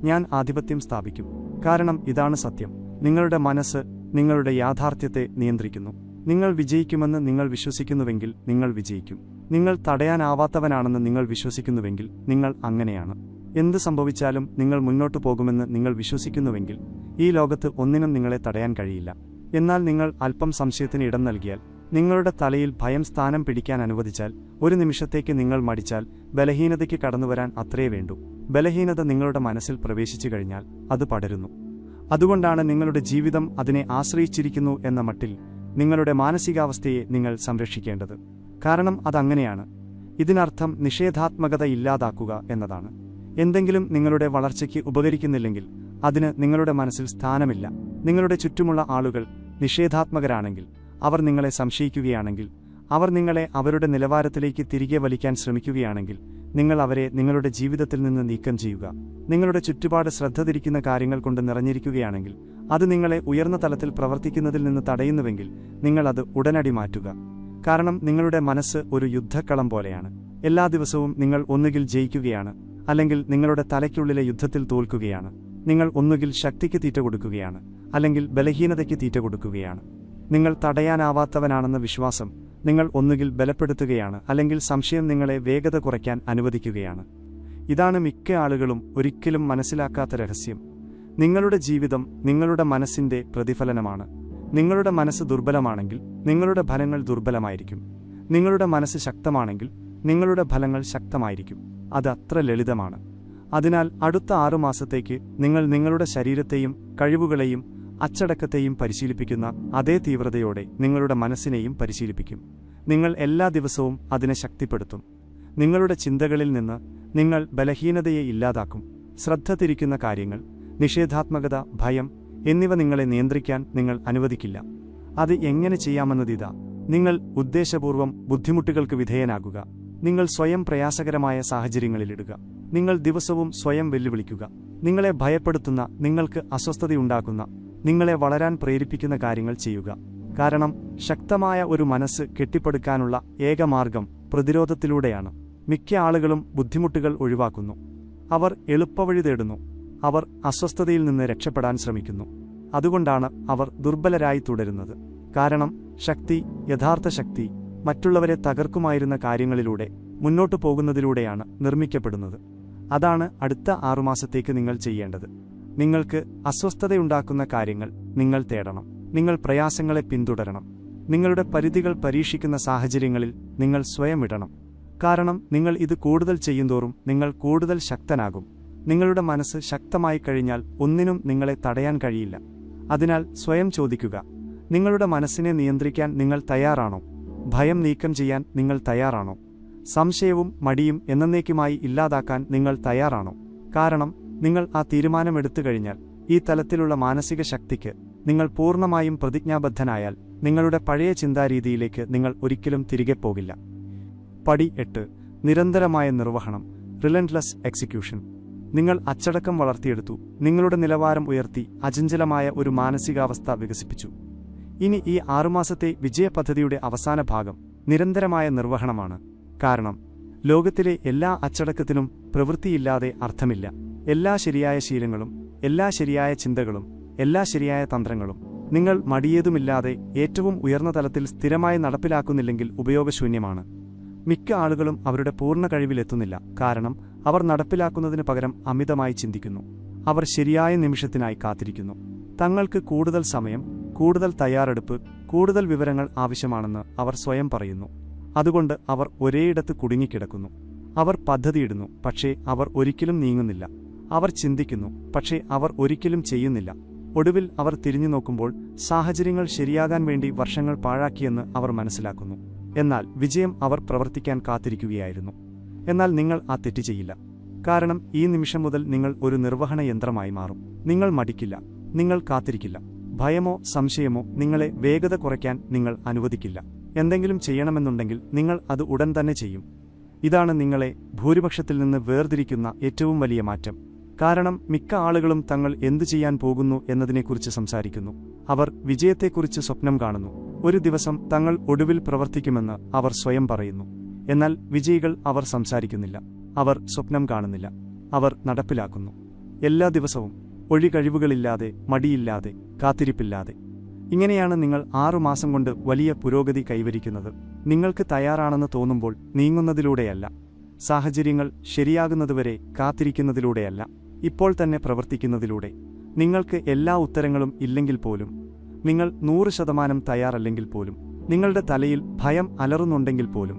ഞാൻ ആധിപത്യം സ്ഥാപിക്കും. കാരണം ഇതാണ് സത്യം. നിങ്ങളുടെ മനസ്സ് നിങ്ങളുടെ യാഥാർത്ഥ്യത്തെ നിയന്ത്രിക്കുന്നു. നിങ്ങൾ വിജയിക്കുമെന്ന് നിങ്ങൾ വിശ്വസിക്കുന്നുവെങ്കിൽ നിങ്ങൾ വിജയിക്കും. നിങ്ങൾ തടയാനാവാത്തവനാണെന്ന് നിങ്ങൾ വിശ്വസിക്കുന്നുവെങ്കിൽ നിങ്ങൾ അങ്ങനെയാണ്. എന്ത് സംഭവിച്ചാലും നിങ്ങൾ മുന്നോട്ടു പോകുമെന്ന് നിങ്ങൾ വിശ്വസിക്കുന്നുവെങ്കിൽ ഈ ലോകത്ത് ഒന്നിനും നിങ്ങളെ തടയാൻ കഴിയില്ല. എന്നാൽ നിങ്ങൾ അല്പം സംശയത്തിന് ഇടം നൽകിയാൽ, നിങ്ങളുടെ തലയിൽ ഭയം സ്ഥാനം പിടിക്കാൻ അനുവദിച്ചാൽ, ഒരു നിമിഷത്തേക്ക് നിങ്ങൾ മടിച്ചാൽ, ബലഹീനതയ്ക്ക് കടന്നുവരാൻ അത്രേ വേണ്ടൂ. ബലഹീനത നിങ്ങളുടെ മനസ്സിൽ പ്രവേശിച്ചു കഴിഞ്ഞാൽ അത് പടരുന്നു. അതുകൊണ്ടാണ് നിങ്ങളുടെ ജീവിതം അതിനെ ആശ്രയിച്ചിരിക്കുന്നു എന്ന മട്ടിൽ നിങ്ങളുടെ മാനസികാവസ്ഥയെ നിങ്ങൾ സംരക്ഷിക്കേണ്ടത്. കാരണം അതങ്ങനെയാണ്. ഇതിനർത്ഥം നിഷേധാത്മകത ഇല്ലാതാക്കുക എന്നതാണ്. എന്തെങ്കിലും നിങ്ങളുടെ വളർച്ചയ്ക്ക് ഉപകരിക്കുന്നില്ലെങ്കിൽ അതിന് നിങ്ങളുടെ മനസ്സിൽ സ്ഥാനമില്ല. നിങ്ങളുടെ ചുറ്റുമുള്ള ആളുകൾ നിഷേധാത്മകരാണെങ്കിൽ, അവർ നിങ്ങളെ സംശയിക്കുകയാണെങ്കിൽ, അവർ നിങ്ങളെ അവരുടെ നിലവാരത്തിലേക്ക് തിരികെ വലിക്കാൻ ശ്രമിക്കുകയാണെങ്കിൽ, നിങ്ങൾ അവരെ നിങ്ങളുടെ ജീവിതത്തിൽ നിന്ന് നീക്കം ചെയ്യുക. നിങ്ങളുടെ ചുറ്റുപാട് ശ്രദ്ധ തിരിക്കുന്ന കാര്യങ്ങൾ കൊണ്ട് നിറഞ്ഞിരിക്കുകയാണെങ്കിൽ, അത് നിങ്ങളെ ഉയർന്ന തലത്തിൽ പ്രവർത്തിക്കുന്നതിൽ നിന്ന് തടയുന്നുവെങ്കിൽ, നിങ്ങൾ അത് ഉടനടി മാറ്റുക. കാരണം നിങ്ങളുടെ മനസ്സ് ഒരു യുദ്ധക്കളം പോലെയാണ്. എല്ലാ ദിവസവും നിങ്ങൾ ഒന്നുകിൽ ജയിക്കുകയാണ്, അല്ലെങ്കിൽ നിങ്ങളുടെ തലയ്ക്കുള്ളിലെ യുദ്ധത്തിൽ തോൽക്കുകയാണ്. നിങ്ങൾ ഒന്നുകിൽ ശക്തിക്ക് തീറ്റ കൊടുക്കുകയാണ്, അല്ലെങ്കിൽ ബലഹീനതയ്ക്ക് തീറ്റ കൊടുക്കുകയാണ്. നിങ്ങൾ തടയാനാവാത്തവനാണെന്ന വിശ്വാസം നിങ്ങൾ ഒന്നുകിൽ ബലപ്പെടുത്തുകയാണ്, അല്ലെങ്കിൽ സംശയം നിങ്ങളെ വേഗത കുറയ്ക്കാൻ അനുവദിക്കുകയാണ്. ഇതാണ് മിക്ക ആളുകളും ഒരിക്കലും മനസ്സിലാക്കാത്ത രഹസ്യം. നിങ്ങളുടെ ജീവിതം നിങ്ങളുടെ മനസ്സിന്റെ പ്രതിഫലനമാണ്. നിങ്ങളുടെ മനസ്സ് ദുർബലമാണെങ്കിൽ നിങ്ങളുടെ ഫലങ്ങൾ ദുർബലമായിരിക്കും. നിങ്ങളുടെ മനസ്സ് ശക്തമാണെങ്കിൽ നിങ്ങളുടെ ഫലങ്ങൾ ശക്തമായിരിക്കും. അത് അത്ര ലളിതമാണ്. അതിനാൽ അടുത്ത 6 മാസത്തേക്ക് നിങ്ങൾ നിങ്ങളുടെ ശരീരത്തെയും കഴിവുകളെയും അച്ചടക്കത്തെയും പരിശീലിപ്പിക്കുന്ന അതേ തീവ്രതയോടെ നിങ്ങളുടെ മനസ്സിനെയും പരിശീലിപ്പിക്കും. നിങ്ങൾ എല്ലാ ദിവസവും അതിനെ ശക്തിപ്പെടുത്തും. നിങ്ങളുടെ ചിന്തകളിൽ നിന്ന് നിങ്ങൾ ബലഹീനതയെ ഇല്ലാതാക്കും. ശ്രദ്ധ തിരിക്കുന്ന കാര്യങ്ങൾ, നിഷേധാത്മകത, ഭയം എന്നിവ നിങ്ങളെ നിയന്ത്രിക്കാൻ നിങ്ങൾ അനുവദിക്കില്ല. അത് എങ്ങനെ ചെയ്യാമെന്നതിതാ. നിങ്ങൾ ഉദ്ദേശപൂർവ്വം ബുദ്ധിമുട്ടുകൾക്ക് വിധേയനാകുക. നിങ്ങൾ സ്വയം പ്രയാസകരമായ സാഹചര്യങ്ങളിലിടുക. നിങ്ങൾ ദിവസവും സ്വയം വെല്ലുവിളിക്കുക. നിങ്ങളെ ഭയപ്പെടുത്തുന്ന, നിങ്ങൾക്ക് അസ്വസ്ഥതയുണ്ടാക്കുന്ന, നിങ്ങളെ വളരാൻ പ്രേരിപ്പിക്കുന്ന കാര്യങ്ങൾ ചെയ്യുക. കാരണം ശക്തമായ ഒരു മനസ്സ് കെട്ടിപ്പടുക്കാനുള്ള ഏക മാർഗം പ്രതിരോധത്തിലൂടെയാണ്. മിക്ക ആളുകളും ബുദ്ധിമുട്ടുകൾ ഒഴിവാക്കുന്നു. അവർ എളുപ്പവഴി തേടുന്നു. അവർ അസ്വസ്ഥതയിൽ നിന്ന് രക്ഷപ്പെടാൻ ശ്രമിക്കുന്നു. അതുകൊണ്ടാണ് അവർ ദുർബലരായി തുടരുന്നത്. കാരണം ശക്തി, യഥാർത്ഥ ശക്തി, മറ്റുള്ളവരെ തകർക്കുമായിരുന്ന കാര്യങ്ങളിലൂടെ മുന്നോട്ടു പോകുന്നതിലൂടെയാണ് നിർമ്മിക്കപ്പെടുന്നത്. അതാണ് അടുത്ത 6 മാസത്തേക്ക് നിങ്ങൾ ചെയ്യേണ്ടത്. നിങ്ങൾക്ക് അസ്വസ്ഥതയുണ്ടാക്കുന്ന കാര്യങ്ങൾ നിങ്ങൾ തേടണം. നിങ്ങൾ പ്രയാസങ്ങളെ പിന്തുടരണം. നിങ്ങളുടെ പരിധികൾ പരീക്ഷിക്കുന്ന സാഹചര്യങ്ങളിൽ നിങ്ങൾ സ്വയം ഇടണം. കാരണം നിങ്ങൾ ഇത് കൂടുതൽ ചെയ്യുന്തോറും നിങ്ങൾ കൂടുതൽ ശക്തനാകും. നിങ്ങളുടെ മനസ്സ് ശക്തമായി കഴിഞ്ഞാൽ ഒന്നിനും നിങ്ങളെ തടയാൻ കഴിയില്ല. അതിനാൽ സ്വയം ചോദിക്കുക, നിങ്ങളുടെ മനസ്സിനെ നിയന്ത്രിക്കാൻ നിങ്ങൾ തയ്യാറാണോ? ഭയം നീക്കം ചെയ്യാൻ നിങ്ങൾ തയ്യാറാണോ? സംശയവും മടിയും എന്നേക്കുമായി ഇല്ലാതാക്കാൻ നിങ്ങൾ തയ്യാറാണോ? കാരണം നിങ്ങൾ ആ തീരുമാനമെടുത്തു കഴിഞ്ഞാൽ, ഈ തലത്തിലുള്ള മാനസിക ശക്തിക്ക് നിങ്ങൾ പൂർണ്ണമായും പ്രതിജ്ഞാബദ്ധനായാൽ, നിങ്ങളുടെ പഴയ ചിന്താരീതിയിലേക്ക് നിങ്ങൾ ഒരിക്കലും തിരികെ പോകില്ല. പടി 8. നിരന്തരമായ നിർവഹണം, റിലന്റ്ലെസ് എക്സിക്യൂഷൻ. നിങ്ങൾ അച്ചടക്കം വളർത്തിയെടുത്തു, നിങ്ങളുടെ നിലവാരം ഉയർത്തി, അചഞ്ചലമായ ഒരു മാനസികാവസ്ഥ വികസിപ്പിച്ചു. ഇനി ഈ 6 മാസത്തെ വിജയപദ്ധതിയുടെ അവസാന ഭാഗം നിരന്തരമായ നിർവഹണമാണ്. കാരണം ലോകത്തിലെ എല്ലാ അച്ചടക്കത്തിനും പ്രവൃത്തിയില്ലാതെ അർത്ഥമില്ല. എല്ലാ ശരിയായ ശീലങ്ങളും, എല്ലാ ശരിയായ ചിന്തകളും, എല്ലാ ശരിയായ തന്ത്രങ്ങളും നിങ്ങൾ മടിയേതുമില്ലാതെ ഏറ്റവും ഉയർന്ന തലത്തിൽ സ്ഥിരമായി നടപ്പിലാക്കുന്നില്ലെങ്കിൽ ഉപയോഗശൂന്യമാണ്. മിക്ക ആളുകളും അവരുടെ പൂർണ്ണ കഴിവിലെത്തുന്നില്ല, കാരണം അവർ നടപ്പിലാക്കുന്നതിന് പകരം അമിതമായി ചിന്തിക്കുന്നു. അവർ ശരിയായ നിമിഷത്തിനായി കാത്തിരിക്കുന്നു. തങ്ങൾക്ക് കൂടുതൽ സമയം, കൂടുതൽ തയ്യാറെടുപ്പ്, കൂടുതൽ വിവരങ്ങൾ ആവശ്യമാണെന്ന് അവർ സ്വയം പറയുന്നു. അതുകൊണ്ട് അവർ ഒരേയിടത്ത് കുടുങ്ങിക്കിടക്കുന്നു. അവർ പദ്ധതിയിടുന്നു, പക്ഷേ അവർ ഒരിക്കലും നീങ്ങുന്നില്ല. അവർ ചിന്തിക്കുന്നു, പക്ഷേ അവർ ഒരിക്കലും ചെയ്യുന്നില്ല. ഒടുവിൽ അവർ തിരിഞ്ഞു നോക്കുമ്പോൾ സാഹചര്യങ്ങൾ ശരിയാകാൻ വേണ്ടി വർഷങ്ങൾ പാഴാക്കിയെന്ന് അവർ മനസ്സിലാക്കുന്നു. എന്നാൽ വിജയം അവർ പ്രവർത്തിക്കാൻ കാത്തിരിക്കുകയായിരുന്നു. എന്നാൽ നിങ്ങൾ ആ തെറ്റ് ചെയ്യില്ല. കാരണം ഈ നിമിഷം മുതൽ നിങ്ങൾ ഒരു നിർവഹണ യന്ത്രമായി മാറും. നിങ്ങൾ മടിക്കില്ല, നിങ്ങൾ കാത്തിരിക്കില്ല. ഭയമോ സംശയമോ നിങ്ങളെ വേഗത കുറയ്ക്കാൻ നിങ്ങൾ അനുവദിക്കില്ല. എന്തെങ്കിലും ചെയ്യണമെന്നുണ്ടെങ്കിൽ നിങ്ങൾ അത് ഉടൻ തന്നെ ചെയ്യും. ഇതാണ് നിങ്ങളെ ഭൂരിപക്ഷത്തിൽ നിന്ന് വേർതിരിക്കുന്ന ഏറ്റവും വലിയ മാറ്റം. കാരണം മിക്ക ആളുകളും തങ്ങൾ എന്തു ചെയ്യാൻ പോകുന്നു എന്നതിനെക്കുറിച്ച് സംസാരിക്കുന്നു. അവർ വിജയത്തെക്കുറിച്ച് സ്വപ്നം കാണുന്നു. ഒരു ദിവസം തങ്ങൾ ഒടുവിൽ പ്രവർത്തിക്കുമെന്ന് അവർ സ്വയം പറയുന്നു. എന്നാൽ വിജയികൾ അവർ സംസാരിക്കുന്നില്ല, അവർ സ്വപ്നം കാണുന്നില്ല, അവർ നടപ്പിലാക്കുന്നു. എല്ലാ ദിവസവും ഒഴികഴിവുകളില്ലാതെ, മടിയില്ലാതെ, കാത്തിരിപ്പില്ലാതെ. ഇങ്ങനെയാണ് നിങ്ങൾ 6 മാസം കൊണ്ട് വലിയ പുരോഗതി കൈവരിക്കുന്നത്. നിങ്ങൾക്ക് തയ്യാറാണെന്ന് തോന്നുമ്പോൾ നീങ്ങുന്നതിലൂടെയല്ല, സാഹചര്യങ്ങൾ ശരിയാകുന്നതുവരെ കാത്തിരിക്കുന്നതിലൂടെയല്ല, ഇപ്പോൾ തന്നെ പ്രവർത്തിക്കുന്നതിലൂടെ. നിങ്ങൾക്ക് എല്ലാ ഉത്തരങ്ങളും ഇല്ലെങ്കിൽ പോലും, നിങ്ങൾ 100% തയ്യാറല്ലെങ്കിൽ പോലും, നിങ്ങളുടെ തലയിൽ ഭയം അലറുന്നുണ്ടെങ്കിൽ പോലും.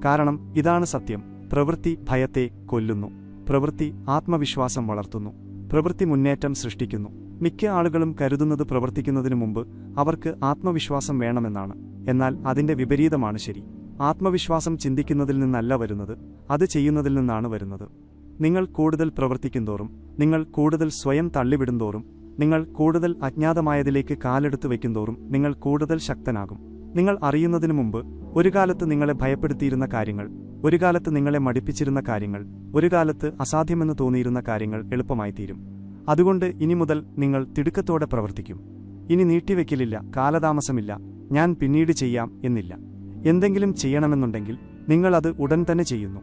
കാരണം ഇതാണ് സത്യം: പ്രവൃത്തി ഭയത്തെ കൊല്ലുന്നു, പ്രവൃത്തി ആത്മവിശ്വാസം വളർത്തുന്നു, പ്രവൃത്തി മുന്നേറ്റം സൃഷ്ടിക്കുന്നു. മിക്ക ആളുകളും കരുതുന്നത് പ്രവർത്തിക്കുന്നതിനു മുമ്പ് അവർക്ക് ആത്മവിശ്വാസം വേണമെന്നാണ്. എന്നാൽ അതിന്റെ വിപരീതമാണ് ശരി. ആത്മവിശ്വാസം ചിന്തിക്കുന്നതിൽ നിന്നല്ല വരുന്നത്, അത് ചെയ്യുന്നതിൽ നിന്നാണ് വരുന്നത്. നിങ്ങൾ കൂടുതൽ പ്രവർത്തിക്കുന്തോറും, നിങ്ങൾ കൂടുതൽ സ്വയം തള്ളിവിടുന്തോറും, നിങ്ങൾ കൂടുതൽ അജ്ഞാതമായതിലേക്ക് കാലെടുത്തു വയ്ക്കുന്തോറും നിങ്ങൾ കൂടുതൽ ശക്തനാകും. നിങ്ങൾ അറിയുന്നതിനു മുമ്പ് ഒരു കാലത്ത് നിങ്ങളെ ഭയപ്പെടുത്തിയിരുന്ന കാര്യങ്ങൾ, ഒരു കാലത്ത് നിങ്ങളെ മടിപ്പിച്ചിരുന്ന കാര്യങ്ങൾ, ഒരു കാലത്ത് അസാധ്യമെന്ന് തോന്നിയിരുന്ന കാര്യങ്ങൾ എളുപ്പമായിത്തീരും. അതുകൊണ്ട് ഇനി മുതൽ നിങ്ങൾ തിടുക്കത്തോടെ പ്രവർത്തിക്കും. ഇനി നീട്ടിവെക്കലില്ല, കാലതാമസമില്ല, ഞാൻ പിന്നീട് ചെയ്യാം എന്നില്ല. എന്തെങ്കിലും ചെയ്യണമെന്നുണ്ടെങ്കിൽ നിങ്ങളത് ഉടൻ തന്നെ ചെയ്യുന്നു.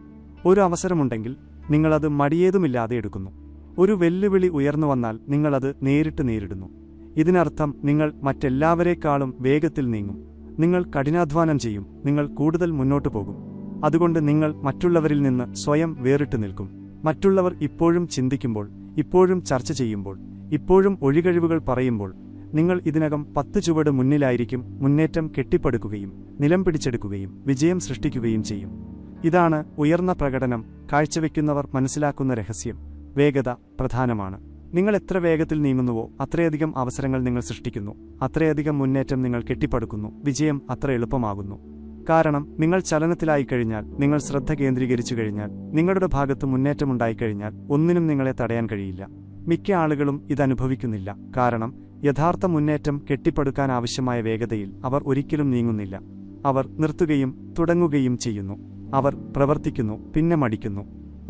ഒരു അവസരമുണ്ടെങ്കിൽ നിങ്ങളത് മടിയേതുമില്ലാതെ എടുക്കുന്നു. ഒരു വെല്ലുവിളി ഉയർന്നു വന്നാൽ നിങ്ങളത് നേരിട്ട് നേരിടുന്നു. ഇതിനർത്ഥം നിങ്ങൾ മറ്റെല്ലാവരേക്കാളും വേഗത്തിൽ നീങ്ങും. നിങ്ങൾ കഠിനാധ്വാനം ചെയ്യും, നിങ്ങൾ കൂടുതൽ മുന്നോട്ടു പോകും. അതുകൊണ്ട് നിങ്ങൾ മറ്റുള്ളവരിൽ നിന്ന് സ്വയം വേറിട്ട് നിൽക്കും. മറ്റുള്ളവർ ഇപ്പോഴും ചിന്തിക്കുമ്പോൾ, ഇപ്പോഴും ചർച്ച ചെയ്യുമ്പോൾ, ഇപ്പോഴും ഒഴികഴിവുകൾ പറയുമ്പോൾ, നിങ്ങൾ ഇതിനകം 10 ചുവട് മുന്നിലായിരിക്കും. മുന്നേറ്റം കെട്ടിപ്പടുക്കുകയും നിലം പിടിച്ചെടുക്കുകയും വിജയം സൃഷ്ടിക്കുകയും ചെയ്യും. ഇതാണ് ഉയർന്ന പ്രകടനം കാഴ്ചവെക്കുന്നവർ മനസ്സിലാക്കുന്ന രഹസ്യം. വേഗത പ്രധാനമാണ്. നിങ്ങൾ എത്ര വേഗത്തിൽ നീങ്ങുന്നുവോ അത്രയധികം അവസരങ്ങൾ നിങ്ങൾ സൃഷ്ടിക്കുന്നു, അത്രയധികം മുന്നേറ്റം നിങ്ങൾ കെട്ടിപ്പടുക്കുന്നു, വിജയം അത്ര എളുപ്പമാകുന്നു. കാരണം നിങ്ങൾ ചലനത്തിലായിക്കഴിഞ്ഞാൽ, നിങ്ങൾ ശ്രദ്ധ കേന്ദ്രീകരിച്ചു കഴിഞ്ഞാൽ, നിങ്ങളുടെ ഭാഗത്ത് മുന്നേറ്റമുണ്ടായിക്കഴിഞ്ഞാൽ ഒന്നിനും നിങ്ങളെ തടയാൻ കഴിയില്ല. മിക്ക ആളുകളും ഇതനുഭവിക്കുന്നില്ല. കാരണം യഥാർത്ഥ മുന്നേറ്റം കെട്ടിപ്പടുക്കാൻ ആവശ്യമായ വേഗതയിൽ അവർ ഒരിക്കലും നീങ്ങുന്നില്ല. അവർ നിർത്തുകയും തുടങ്ങുകയും ചെയ്യുന്നു. അവർ പ്രവർത്തിക്കുന്നു, പിന്നെ മടിക്കുന്നു.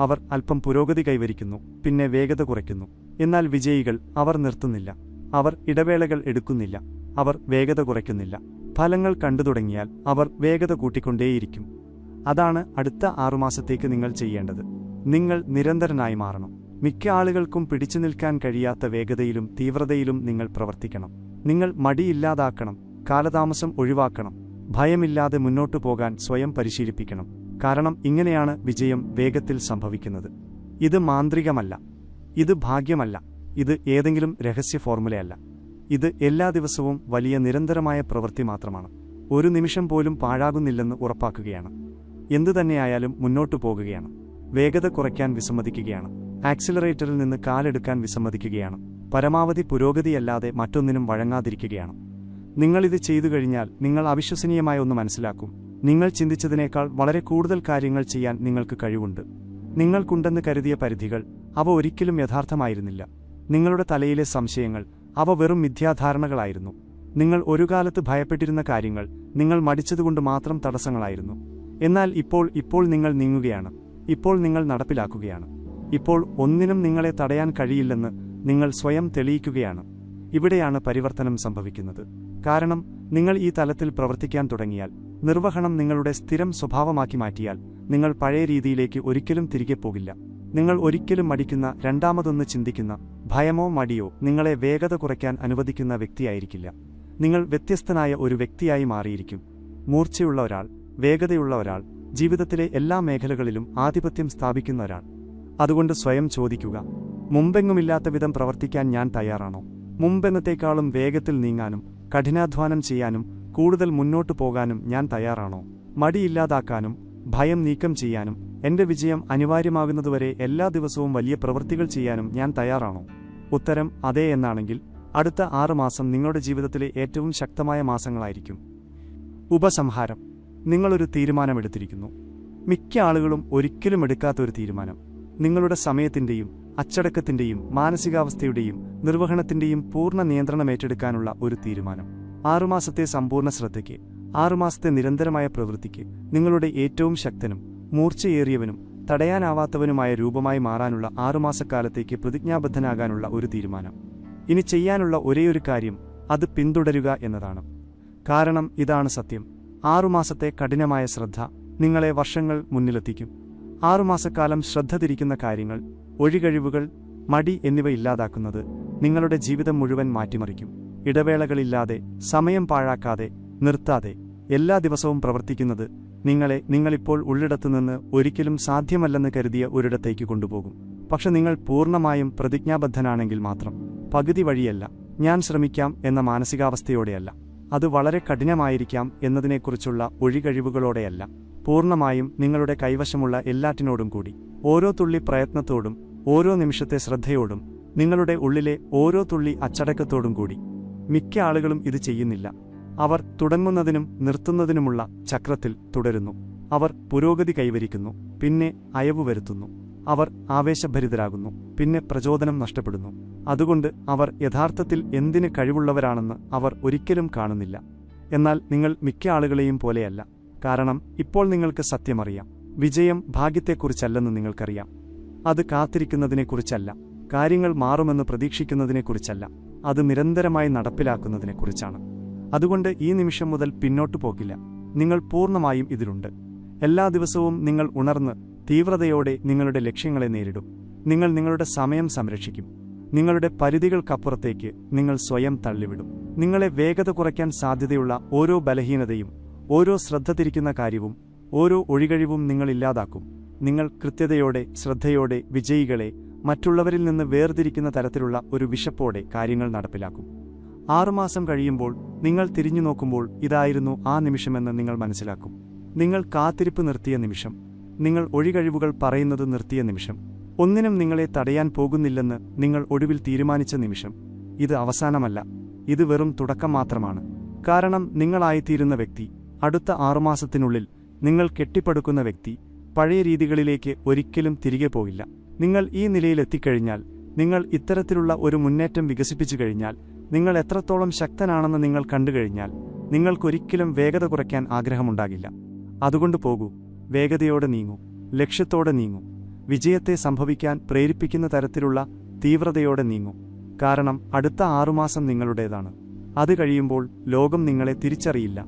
അവർ അല്പം പുരോഗതി കൈവരിക്കുന്നു, പിന്നെ വേഗത കുറയ്ക്കുന്നു. എന്നാൽ വിജയികൾ അവർ നിർത്തുന്നില്ല, അവർ ഇടവേളകൾ എടുക്കുന്നില്ല, അവർ വേഗത കുറയ്ക്കുന്നില്ല. ഫലങ്ങൾ കണ്ടു തുടങ്ങിയാൽ അവർ വേഗത കൂട്ടിക്കൊണ്ടേയിരിക്കും. അതാണ് അടുത്ത 6 മാസത്തേക്ക് നിങ്ങൾ ചെയ്യേണ്ടത്. നിങ്ങൾ നിരന്തരനായി മാറണം. മിക്ക ആളുകൾക്കും പിടിച്ചു നിൽക്കാൻ കഴിയാത്ത വേഗതയിലും തീവ്രതയിലും നിങ്ങൾ പ്രവർത്തിക്കണം. നിങ്ങൾ മടിയില്ലാതാക്കണം, കാലതാമസം ഒഴിവാക്കണം, ഭയമില്ലാതെ മുന്നോട്ടു പോകാൻ സ്വയം പരിശീലിപ്പിക്കണം. കാരണം ഇങ്ങനെയാണ് വിജയം വേഗത്തിൽ സംഭവിക്കുന്നത്. ഇത് മാന്ത്രികമല്ല, ഇത് ഭാഗ്യമല്ല, ഇത് ഏതെങ്കിലും രഹസ്യ ഫോർമുലയല്ല. ഇത് എല്ലാ ദിവസവും വലിയ നിരന്തരമായ പ്രവൃത്തി മാത്രമാണ്. ഒരു നിമിഷം പോലും പാഴാകുന്നില്ലെന്ന് ഉറപ്പാക്കുകയാണ്. എന്തുതന്നെയായാലും മുന്നോട്ടു പോകുകയാണ്. വേഗത കുറയ്ക്കാൻ വിസമ്മതിക്കുകയാണ്. ആക്സിലറേറ്ററിൽ നിന്ന് കാലെടുക്കാൻ വിസമ്മതിക്കുകയാണ്. പരമാവധി പുരോഗതിയല്ലാതെ മറ്റൊന്നിനും വഴങ്ങാതിരിക്കുകയാണ്. നിങ്ങളിത് ചെയ്തു കഴിഞ്ഞാൽ നിങ്ങൾ അവിശ്വസനീയമായ ഒന്ന് മനസ്സിലാക്കും. നിങ്ങൾ ചിന്തിച്ചതിനേക്കാൾ വളരെ കൂടുതൽ കാര്യങ്ങൾ ചെയ്യാൻ നിങ്ങൾക്ക് കഴിവുണ്ട്. നിങ്ങൾക്കുണ്ടെന്ന് കരുതിയ പരിധികൾ, അവ ഒരിക്കലും യഥാർത്ഥമായിരുന്നില്ല. നിങ്ങളുടെ തലയിലെ സംശയങ്ങൾ, അവ വെറും മിഥ്യാധാരണകളായിരുന്നു. നിങ്ങൾ ഒരു കാലത്ത് ഭയപ്പെട്ടിരുന്ന കാര്യങ്ങൾ, നിങ്ങൾ മടിച്ചതുകൊണ്ട് മാത്രം തടസ്സങ്ങളായിരുന്നു. എന്നാൽ ഇപ്പോൾ നിങ്ങൾ നീങ്ങുകയാണ്. ഇപ്പോൾ നിങ്ങൾ നടപ്പിലാക്കുകയാണ്. ഇപ്പോൾ ഒന്നിനും നിങ്ങളെ തടയാൻ കഴിയില്ലെന്ന് നിങ്ങൾ സ്വയം തെളിയിക്കുകയാണ്. ഇവിടെയാണ് പരിവർത്തനം സംഭവിക്കുന്നത്. കാരണം നിങ്ങൾ ഈ തലത്തിൽ പ്രവർത്തിക്കാൻ തുടങ്ങിയാൽ, നിർവഹണം നിങ്ങളുടെ സ്ഥിരം സ്വഭാവമാക്കി മാറ്റിയാൽ, നിങ്ങൾ പഴയ രീതിയിലേക്ക് ഒരിക്കലും തിരികെ പോകില്ല. നിങ്ങൾ ഒരിക്കലും മടിക്കുന്ന, രണ്ടാമതൊന്ന് ചിന്തിക്കുന്ന, ഭയമോ മടിയോ നിങ്ങളെ വേഗത കുറയ്ക്കാൻ അനുവദിക്കുന്ന വ്യക്തിയായിരിക്കില്ല. നിങ്ങൾ വ്യത്യസ്തനായ ഒരു വ്യക്തിയായി മാറിയിരിക്കും. മൂർച്ചയുള്ള ഒരാൾ, വേഗതയുള്ള ഒരാൾ, ജീവിതത്തിലെ എല്ലാ മേഖലകളിലും ആധിപത്യം സ്ഥാപിക്കുന്ന ഒരാൾ. അതുകൊണ്ട് സ്വയം ചോദിക്കുക, മുമ്പെങ്ങുമില്ലാത്ത വിധം പ്രവർത്തിക്കാൻ ഞാൻ തയ്യാറാണോ? മുമ്പെന്നത്തേക്കാളും വേഗത്തിൽ നീങ്ങാനും കഠിനാധ്വാനം ചെയ്യാനും കൂടുതൽ മുന്നോട്ടു പോകാനും ഞാൻ തയ്യാറാണോ? മടിയില്ലാതാക്കാനും ഭയം നീക്കം ചെയ്യാനും എന്റെ വിജയം അനിവാര്യമാകുന്നതുവരെ എല്ലാ ദിവസവും വലിയ പ്രവൃത്തികൾ ചെയ്യാനും ഞാൻ തയ്യാറാണോ? ഉത്തരം അതെ എന്നാണെങ്കിൽ അടുത്ത 6 മാസം നിങ്ങളുടെ ജീവിതത്തിലെ ഏറ്റവും ശക്തമായ മാസങ്ങളായിരിക്കും. ഉപസംഹാരം: നിങ്ങളൊരു തീരുമാനമെടുത്തിരിക്കുന്നു. മിക്ക ആളുകളും ഒരിക്കലും എടുക്കാത്തൊരു തീരുമാനം. നിങ്ങളുടെ സമയത്തിന്റെയും അച്ചടക്കത്തിന്റെയും മാനസികാവസ്ഥയുടെയും നിർവഹണത്തിന്റെയും പൂർണ്ണ നിയന്ത്രണം ഏറ്റെടുക്കാനുള്ള ഒരു തീരുമാനം. 6 മാസത്തെ സമ്പൂർണ്ണ ശ്രദ്ധയ്ക്ക്, 6 മാസത്തെ നിരന്തരമായ പ്രവൃത്തിക്ക് നിങ്ങളുടെ ഏറ്റവും ശക്തനും മൂർച്ചയേറിയവനും തടയാനാവാത്തവനുമായ രൂപമായി മാറാനുള്ള 6 മാസക്കാലത്തേക്ക് പ്രതിജ്ഞാബദ്ധനാകാനുള്ള ഒരു തീരുമാനം. ഇനി ചെയ്യാനുള്ള ഒരേയൊരു കാര്യം അത് പിന്തുടരുക എന്നതാണ്. കാരണം ഇതാണ് സത്യം. 6 മാസത്തെ കഠിനമായ ശ്രദ്ധ നിങ്ങളെ വർഷങ്ങൾ മുന്നിലെത്തിക്കും. 6 മാസക്കാലം ശ്രദ്ധ തിരിക്കുന്ന കാര്യങ്ങൾ, ഒഴികഴിവുകൾ, മടി എന്നിവ ഇല്ലാതാക്കുന്നത് നിങ്ങളുടെ ജീവിതം മുഴുവൻ മാറ്റിമറിക്കും. ഇടവേളകളില്ലാതെ, സമയം പാഴാക്കാതെ, നിർത്താതെ, എല്ലാ ദിവസവും പ്രവർത്തിക്കുന്നത് നിങ്ങളിപ്പോൾ ഉള്ളിടത്തുനിന്ന് ഒരിക്കലും സാധ്യമല്ലെന്ന് കരുതിയ ഒരിടത്തേക്ക് കൊണ്ടുപോകും. പക്ഷെ നിങ്ങൾ പൂർണ്ണമായും പ്രതിജ്ഞാബദ്ധനാണെങ്കിൽ മാത്രം. പകുതി വഴിയല്ല, ഞാൻ ശ്രമിക്കാം എന്ന മാനസികാവസ്ഥയോടെയല്ല. അത് വളരെ കഠിനമായിരിക്കാം എന്നതിനെക്കുറിച്ചുള്ള ഒഴികഴിവുകളോടെയല്ല. പൂർണ്ണമായും നിങ്ങളുടെ കൈവശമുള്ള എല്ലാറ്റിനോടും കൂടി, ഓരോ തുള്ളി പ്രയത്നത്തോടും, ഓരോ നിമിഷത്തെ ശ്രദ്ധയോടും, നിങ്ങളുടെ ഉള്ളിലെ ഓരോ തുള്ളി അച്ചടക്കത്തോടും കൂടി. മിക്ക ആളുകളും ഇത് ചെയ്യുന്നില്ല. അവർ തുടങ്ങുന്നതിനും നിർത്തുന്നതിനുമുള്ള ചക്രത്തിൽ തുടരുന്നു. അവർ പുരോഗതി കൈവരിക്കുന്നു, പിന്നെ അയവ് വരുത്തുന്നു. അവർ ആവേശഭരിതരാകുന്നു, പിന്നെ പ്രചോദനം നഷ്ടപ്പെടുന്നു. അതുകൊണ്ട് അവർ യഥാർത്ഥത്തിൽ എന്തിന് കഴിവുള്ളവരാണെന്ന് അവർ ഒരിക്കലും കാണുന്നില്ല. എന്നാൽ നിങ്ങൾ മിക്ക ആളുകളെയും പോലെയല്ല. കാരണം ഇപ്പോൾ നിങ്ങൾക്ക് സത്യമറിയാം. വിജയം ഭാഗ്യത്തെക്കുറിച്ചല്ലെന്ന് നിങ്ങൾക്കറിയാം. അത് കാത്തിരിക്കുന്നതിനെക്കുറിച്ചല്ല, കാര്യങ്ങൾ മാറുമെന്ന് പ്രതീക്ഷിക്കുന്നതിനെക്കുറിച്ചല്ല, അത് നിരന്തരമായി നടപ്പിലാക്കുന്നതിനെക്കുറിച്ചാണ്. അതുകൊണ്ട് ഈ നിമിഷം മുതൽ പിന്നോട്ടു പോകില്ല. നിങ്ങൾ പൂർണ്ണമായും ഇതിലുണ്ട്. എല്ലാ ദിവസവും നിങ്ങൾ ഉണർന്ന് തീവ്രതയോടെ നിങ്ങളുടെ ലക്ഷ്യങ്ങളെ നേരിടും. നിങ്ങൾ നിങ്ങളുടെ സമയം സംരക്ഷിക്കും. നിങ്ങളുടെ പരിധികൾക്കപ്പുറത്തേക്ക് നിങ്ങൾ സ്വയം തള്ളിവിടും. നിങ്ങളെ വേഗത കുറയ്ക്കാൻ സാധ്യതയുള്ള ഓരോ ബലഹീനതയും, ഓരോ ശ്രദ്ധ തിരിക്കുന്ന കാര്യവും, ഓരോ ഒഴികഴിവും നിങ്ങൾ ഇല്ലാതാക്കും. നിങ്ങൾ കൃത്യതയോടെ, ശ്രദ്ധയോടെ വിജയികളെ മറ്റുള്ളവരിൽ നിന്ന് വേർതിരിക്കുന്ന തരത്തിലുള്ള ഒരു വിശപ്പോടെ കാര്യങ്ങൾ നടപ്പിലാക്കും. 6 മാസം കഴിയുമ്പോൾ നിങ്ങൾ തിരിഞ്ഞു നോക്കുമ്പോൾ ഇതായിരുന്നു ആ നിമിഷമെന്ന് നിങ്ങൾ മനസ്സിലാക്കും. നിങ്ങൾ കാത്തിരിപ്പ് നിർത്തിയ നിമിഷം, നിങ്ങൾ ഒഴികഴിവുകൾ പറയുന്നത് നിർത്തിയ നിമിഷം, ഒന്നിനും നിങ്ങളെ തടയാൻ പോകുന്നില്ലെന്ന് നിങ്ങൾ ഒടുവിൽ തീരുമാനിച്ച നിമിഷം. ഇത് അവസാനമല്ല, ഇത് വെറും തുടക്കം മാത്രമാണ്. കാരണം നിങ്ങളായിത്തീരുന്ന വ്യക്തി, അടുത്ത 6 മാസത്തിനുള്ളിൽ നിങ്ങൾ കെട്ടിപ്പടുക്കുന്ന വ്യക്തി, പഴയ രീതികളിലേക്ക് ഒരിക്കലും തിരികെ പോകില്ല. നിങ്ങൾ ഈ നിലയിലെത്തിക്കഴിഞ്ഞാൽ, നിങ്ങൾ ഇത്തരത്തിലുള്ള ഒരു മുന്നേറ്റം വികസിപ്പിച്ചു കഴിഞ്ഞാൽ, നിങ്ങൾ എത്രത്തോളം ശക്തനാണെന്ന് നിങ്ങൾ കണ്ടുകഴിഞ്ഞാൽ, നിങ്ങൾക്കൊരിക്കലും വേഗത കുറയ്ക്കാൻ ആഗ്രഹമുണ്ടാകില്ല. അതുകൊണ്ട് പോകൂ, വേഗതയോടെ നീങ്ങൂ, ലക്ഷ്യത്തോടെ നീങ്ങൂ, വിജയത്തെ സംഭവിക്കാൻ പ്രേരിപ്പിക്കുന്ന തരത്തിലുള്ള തീവ്രതയോടെ നീങ്ങൂ. കാരണം അടുത്ത 6 മാസം നിങ്ങളുടേതാണ്. അത് കഴിയുമ്പോൾ ലോകം നിങ്ങളെ തിരിച്ചറിയില്ല.